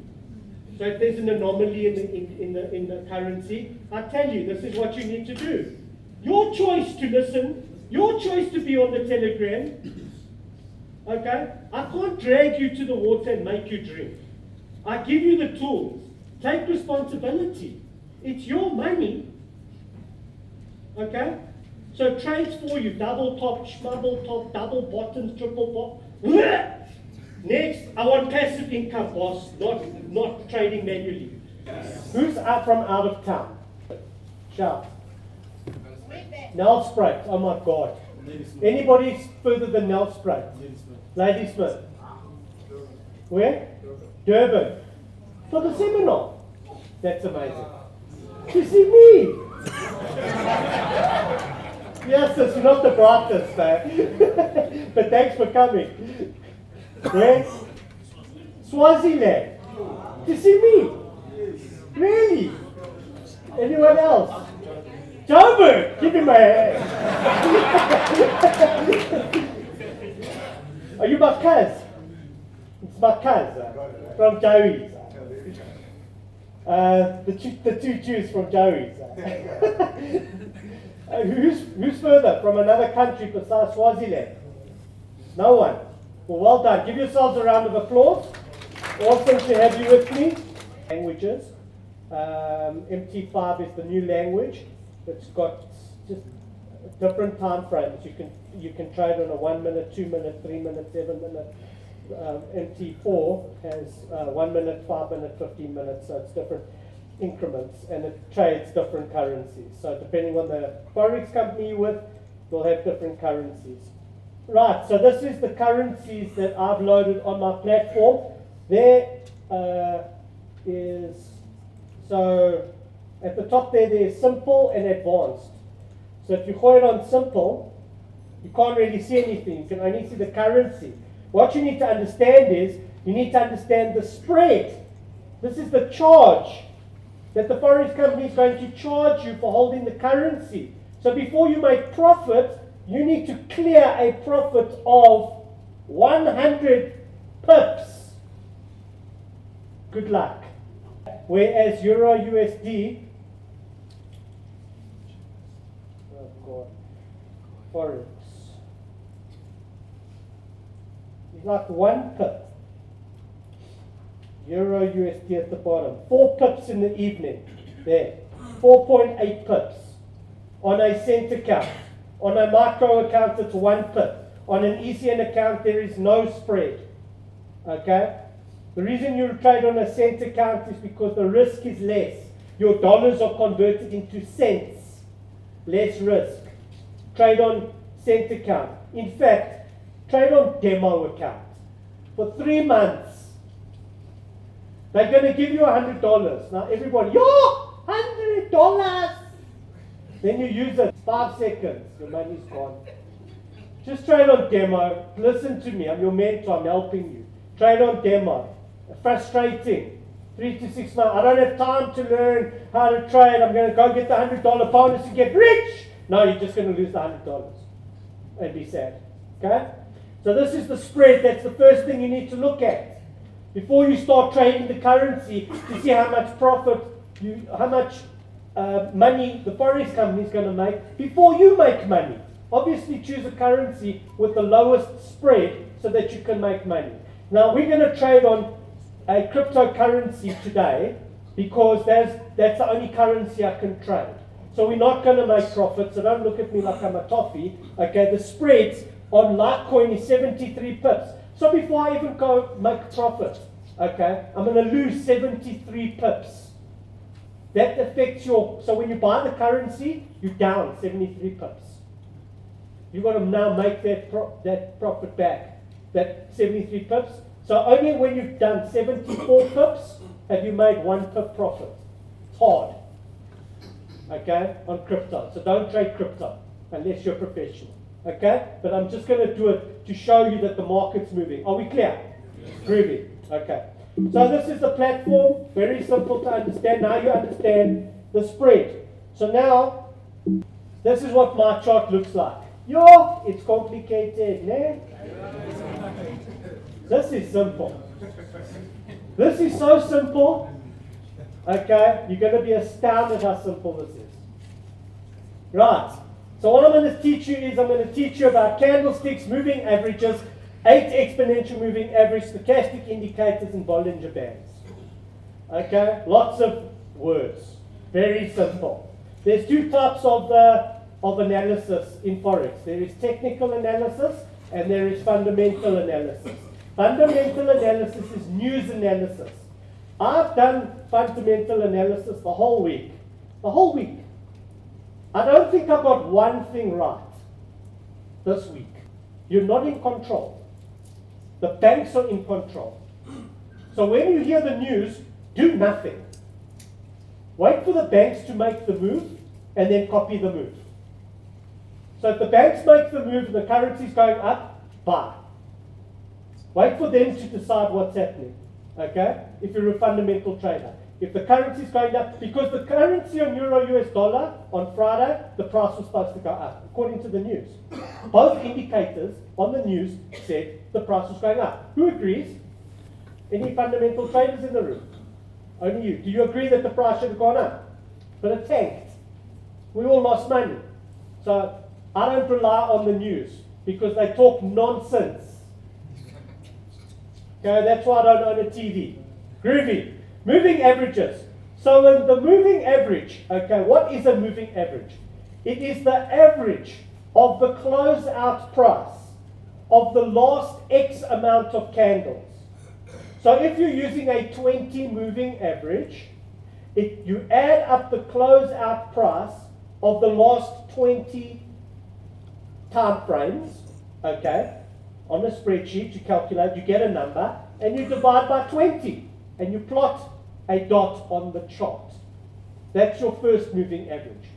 So if there's an anomaly in the currency, I tell you, this is what you need to do. Your choice to listen, your choice to be on the Telegram. Okay? I can't drag you to the water and make you drink. I give you the tools. Take responsibility. It's your money. Okay? So trades for you, double top, schmubble top, double bottoms, triple bottom. Next, I want passive income, boss, not trading manually. Who's from out of town? Shout. Nelspruit, oh my God. Anybody further than Nelspruit? Ladysmith. Where? Durban. For the seminar. That's amazing. To see me. Yes, it's not the brightest, man. But thanks for coming. Where? Swaziland. To see me. Really? Anyone else? Joburg. Give me my hand. Are you my cuz? It's my cuz from Joey's. The two Jews from Joey's. Who's further from another country besides Swaziland? No one. Well done. Give yourselves a round of applause. Awesome to have you with me. Languages. MT5 is the new language. It's got just different time frames. You can trade on a 1 minute, 2 minute, 3 minute, 7 minute. MT4 has 1 minute, 5 minute, 15 minutes. So it's different increments, and it trades different currencies. So depending on the forex company you're with, you'll have different currencies. Right, so this is the currencies that I've loaded on my platform. There is, so at the top there's simple and advanced. So if you hold it on simple, you can't really see anything. You can only see the currency. What you need to understand is, you need to understand the spread. This is the charge that the forex company is going to charge you for holding the currency. So before you make profit, you need to clear a profit of 100 pips. Good luck. Whereas Euro USD, oh God, forex, is like 1 pip. Euro USD at the bottom. 4 pips in the evening. There. 4.8 pips on a cent account. On a micro account, it's 1 pip. On an ECN account, there is no spread. Okay? The reason you trade on a cent account is because the risk is less. Your dollars are converted into cents. Less risk. Trade on cent account. In fact, trade on demo account. For 3 months, they're going to give you $100. Now everybody, yo, $100! Then you use it 5 seconds, your money's gone. Just trade on demo. Listen to me. I'm your mentor. I'm helping you. Trade on demo. Frustrating. 3 to 6 months. I don't have time to learn how to trade. I'm going to go get the $100 bonus and get rich. No, you're just going to lose the $100 and be sad. Okay? So this is the spread. That's the first thing you need to look at before you start trading the currency, to see how much profit, how much money the forex company is going to make before you make money. Obviously, choose a currency with the lowest spread so that you can make money. Now, we're going to trade on a cryptocurrency today because that's the only currency I can trade. So we're not going to make profit, so don't look at me like I'm a toffee. Okay, the spreads on Litecoin is 73 pips. So before I even go make profit, okay, I'm going to lose 73 pips. That affects so when you buy the currency, you're down 73 pips. You've got to now make that profit back, that 73 pips. So only when you've done 74 pips have you made 1 pip profit. It's hard, okay, on crypto. So don't trade crypto unless you're professional, okay? But I'm just going to do it to show you that the market's moving. Are we clear? Groovy, okay. So this is the platform, very simple to understand. Now you understand the spread. So now, this is what my chart looks like. Yo, it's complicated, ne? This is simple. This is so simple. Okay, you're going to be astounded how simple this is. Right. So what I'm going to teach you is I'm going to teach you about candlesticks, moving averages, 8 exponential moving average, stochastic indicators, and Bollinger Bands. Okay, lots of words. Very simple. There's 2 types of analysis in Forex. There is technical analysis and there is fundamental analysis. Fundamental analysis is news analysis. I've done fundamental analysis the whole week. The whole week. I don't think I got one thing right this week. You're not in control. The banks are in control. So when you hear the news, do nothing. Wait for the banks to make the move and then copy the move. So if the banks make the move and the currency is going up, buy. Wait for them to decide what's happening. Okay? If you're a fundamental trader. If the currency is going up, because the currency on Euro US dollar on Friday, the price was supposed to go up, according to the news. Both indicators on the news said the price was going up. Who agrees? Any fundamental traders in the room? Only you. Do you agree that the price should have gone up? But it tanked. We all lost money. So I don't rely on the news because they talk nonsense. Okay, that's why I don't own a TV. Groovy. Moving averages. So in the moving average, okay, what is a moving average? It is the average of the closeout price of the last X amount of candles. So if you're using a 20 moving average, you add up the closeout price of the last 20 time frames, okay, on a spreadsheet, you calculate, you get a number, and you divide by 20, and you plot a dot on the chart. That's your first moving average.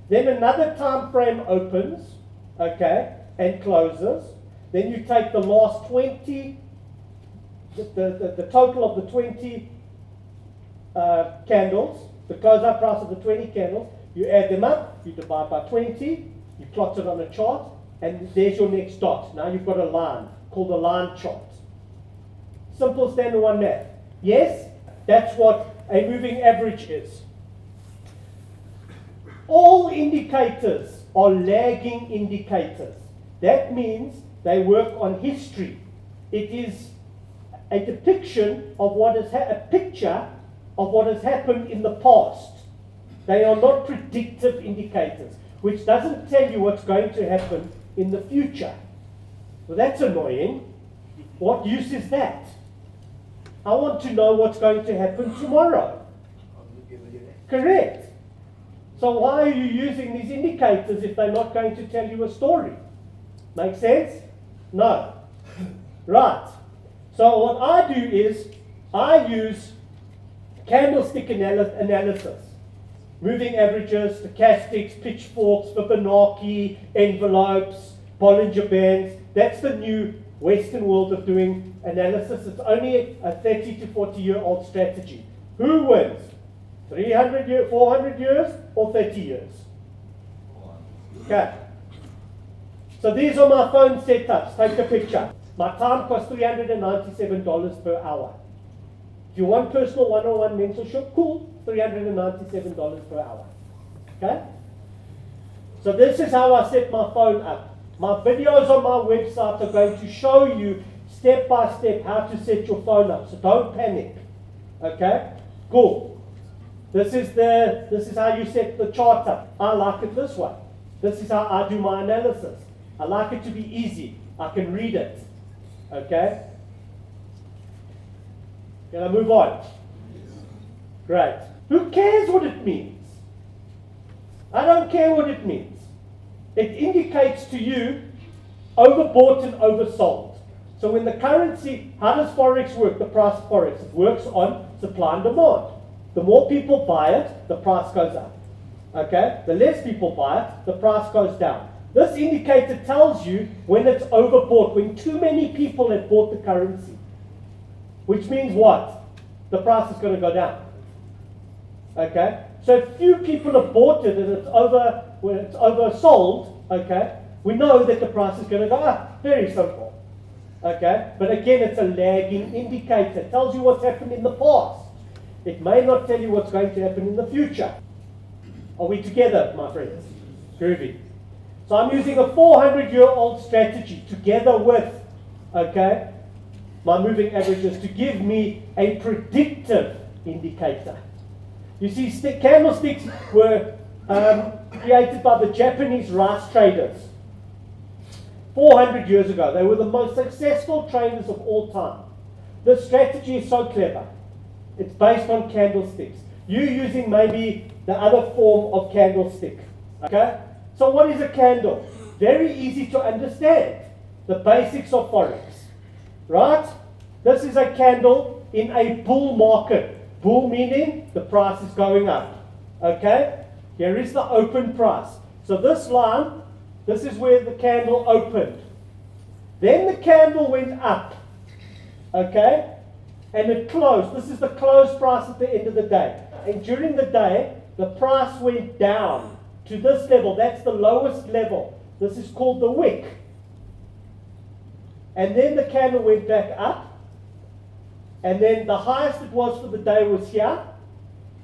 Then another time frame opens, okay, and closes. Then you take the last 20, the total of the 20 candles, the closeout price of the 20 candles, you add them up, you divide by 20, you plot it on a chart, and there's your next dot. Now you've got a line called a line chart. Simple standard 1 math. Yes, that's what a moving average is. All indicators are lagging indicators. That means they work on history. It is a depiction of a picture of what has happened in the past. They are not predictive indicators, which doesn't tell you what's going to happen in the future. Well, that's annoying. What use is that? I want to know what's going to happen tomorrow. Correct. So why are you using these indicators if they're not going to tell you a story? Make sense? No. Right. So what I do is I use candlestick analysis. Moving averages, stochastics, pitchforks, Fibonacci, envelopes, Bollinger Bands. That's the new Western world of doing analysis. It's only a 30 to 40-year-old strategy. Who wins? 300 years, 400 years, or 30 years? Okay. So these are my phone setups. Take a picture. My time costs $397 per hour. If you want personal one-on-one mentorship, cool, $397 per hour. Okay? So this is how I set my phone up. My videos on my website are going to show you step by step how to set your phone up. So don't panic. Okay? Cool. This is how you set the chart up. I like it this way. This is how I do my analysis. I like it to be easy. I can read it. Okay? Can I move on? Great. Who cares what it means? I don't care what it means. It indicates to you overbought and oversold. So when the currency, how does Forex work? The price of Forex. It works on supply and demand. The more people buy it, the price goes up. Okay? The less people buy it, the price goes down. This indicator tells you when it's overbought, when too many people have bought the currency. Which means what? The price is going to go down. Okay? So if few people have bought it and when it's oversold, okay, we know that the price is going to go up. Very simple. Okay? But again, it's a lagging indicator. It tells you what's happened in the past. It may not tell you what's going to happen in the future. Are we together, my friends? Groovy. So I'm using a 400-year-old strategy together with, okay, my moving averages to give me a predictive indicator. You see, candlesticks were created by the Japanese rice traders 400 years ago. They were the most successful traders of all time. The strategy is so clever. It's based on candlesticks. You're using maybe the other form of candlestick. Okay? So what is a candle? Very easy to understand. The basics of Forex. Right? This is a candle in a bull market. Bull meaning the price is going up. Okay? Here is the open price. So this line, this is where the candle opened. Then the candle went up. Okay? And it closed. This is the close price at the end of the day. And during the day, the price went down to this level. That's the lowest level. This is called the wick. And then the candle went back up. And then the highest it was for the day was here.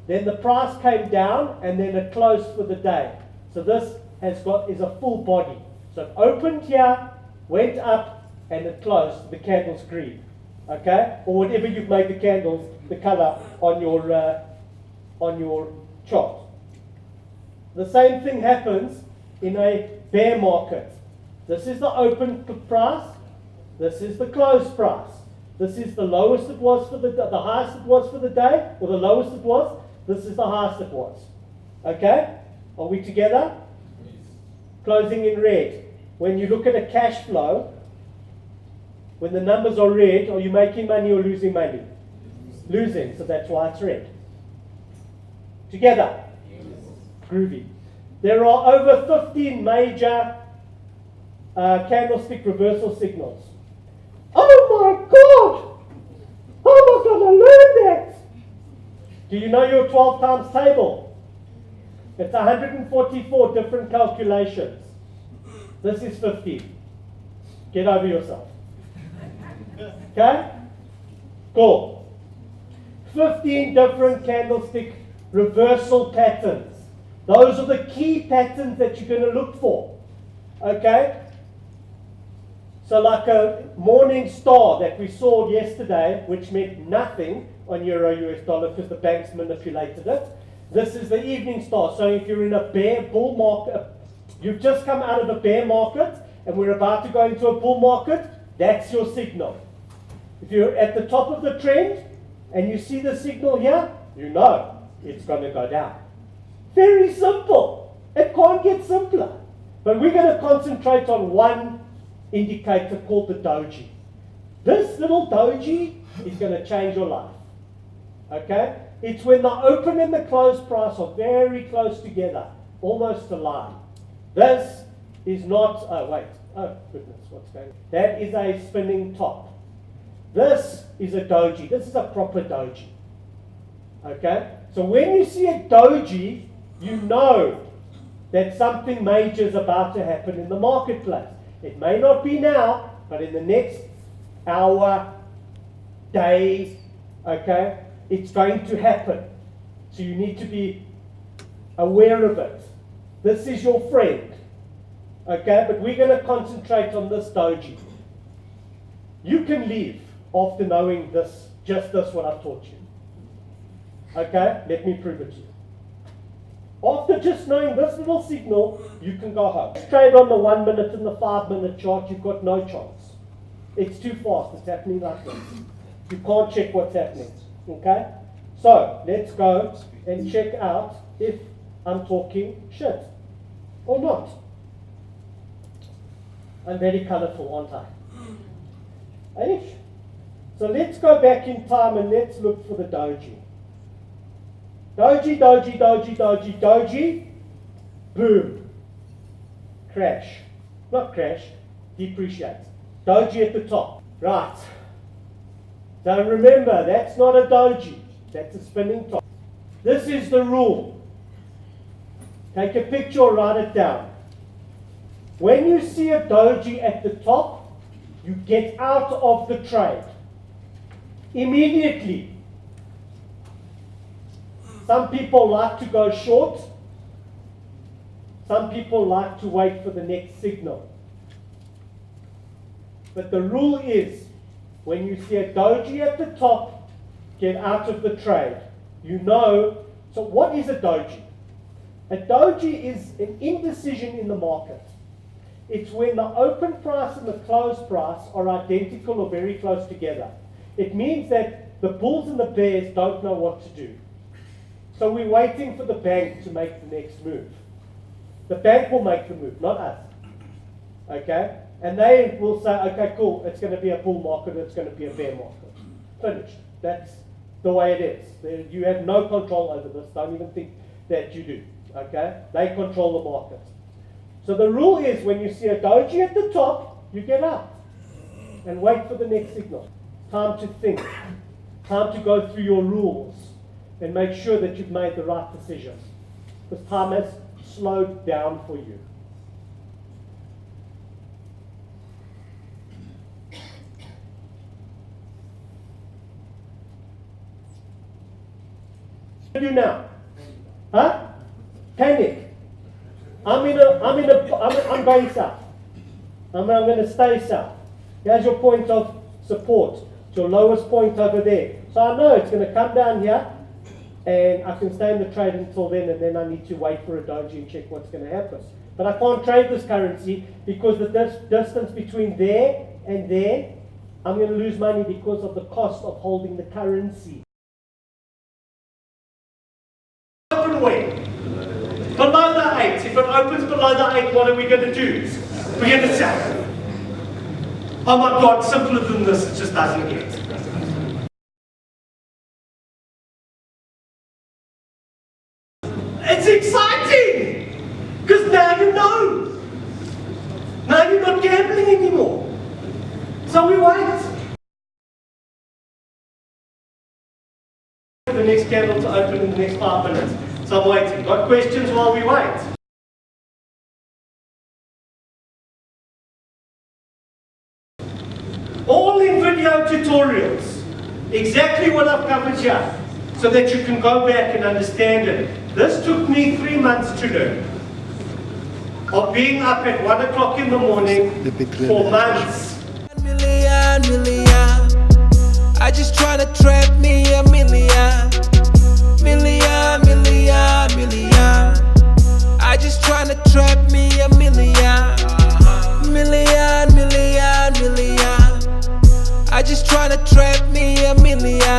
Then the price came down and then it closed for the day. So this is a full body. So it opened here, went up, and it closed. The candle's green. Okay? Or whatever you've made the candles, the color on your chart. The same thing happens in a bear market. This is the open price. This is the closed price. This is the lowest it was for the highest it was for the day, or the lowest it was. This is the highest it was. Okay? Are we together? Yes. Closing in red. When you look at a cash flow, when the numbers are red, are you making money or losing money? Losing, so that's why it's red. Together. Yes. Groovy. There are over 15 major candlestick reversal signals. Oh my God! How am I going to learn that? Do you know your 12 times table? It's 144 different calculations. This is 15. Get over yourself. Okay? Cool. 15 different candlestick reversal patterns. Those are the key patterns that you're going to look for. Okay? So like a morning star that we saw yesterday, which meant nothing on Euro US dollar because the banks manipulated it. This is the evening star. So if you're in a bull market, you've just come out of a bear market and we're about to go into a bull market, that's your signal. If you're at the top of the trend and you see the signal here, you know it's going to go down. Very simple. It can't get simpler. But we're going to concentrate on one indicator called the Doji. This little Doji is going to change your life. Okay? It's when the open and the close price are very close together, almost aligned. This is not, Oh, goodness, what's going on? That is a spinning top. This is a doji. This is a proper doji. Okay? So when you see a doji, you know that something major is about to happen in the marketplace. It may not be now, but in the next hour, day, okay, it's going to happen. So you need to be aware of it. This is your friend. Okay, but we're going to concentrate on this doji. You can leave after knowing this, just this, what I've taught you. Okay, let me prove it to you. After just knowing this little signal, you can go home. Straight on the 1 minute and the 5 minute chart, you've got no chance. It's too fast, it's happening like this. You can't check what's happening. Okay? So, let's go and check out if I'm talking shit or not. I'm very colourful, aren't I? Aish. So let's go back in time and let's look for the doji. Doji, doji, doji, doji, doji. Boom. Crash. Not crash, depreciate. Doji at the top. Right. So remember, that's not a doji. That's a spinning top. This is the rule. Take a picture or write it down. When you see a doji at the top, you get out of the trade. Immediately. Some people like to go short. Some people like to wait for the next signal. But the rule is, when you see a doji at the top, get out of the trade. You know, so what is a doji? A doji is an indecision in the market. It's when the open price and the closed price are identical or very close together. It means that the bulls and the bears don't know what to do. So we're waiting for the bank to make the next move. The bank will make the move, not us. Okay? And they will say, okay, cool, it's going to be a bull market, it's going to be a bear market. Finished. That's the way it is. You have no control over this. Don't even think that you do. Okay? They control the market. So the rule is, when you see a doji at the top, you get out and wait for the next signal. Time to think. Time to go through your rules and make sure that you've made the right decision. Because time has slowed down for you. What do you do now? Huh? Panic. I'm going south. I'm going to stay south. Here's your point of support. It's your lowest point over there. So I know it's going to come down here, and I can stay in the trade until then, and then I need to wait for a doji and check what's going to happen. But I can't trade this currency because the distance between there and there, I'm going to lose money because of the cost of holding the currency. Open where? Below the 8. If it opens below the 8, what are we going to do? We're going to sell. Oh my God, simpler than this, it just doesn't get. It's exciting! Because now you know. Now you're not gambling anymore. So we wait. The next candle to open in the next 5 minutes. So I'm waiting. Got questions while we wait? All in video tutorials. Exactly what I've covered here. So that you can go back and understand it. This took me 3 months to learn. Of being up at 1 o'clock in the morning for months. Million. I just tryna trap me a million. I just tryna trap me a million. I just tryna trap me a million.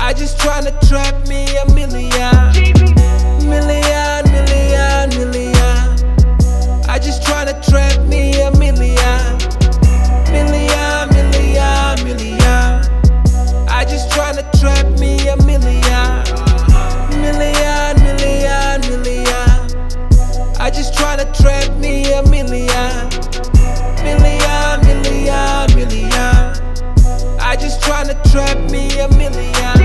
I just tryna trap me a million. I just tryna trap me a million. I just tryna trap me a million. trap me a million. Million, million, million. I just tryna trap me a million.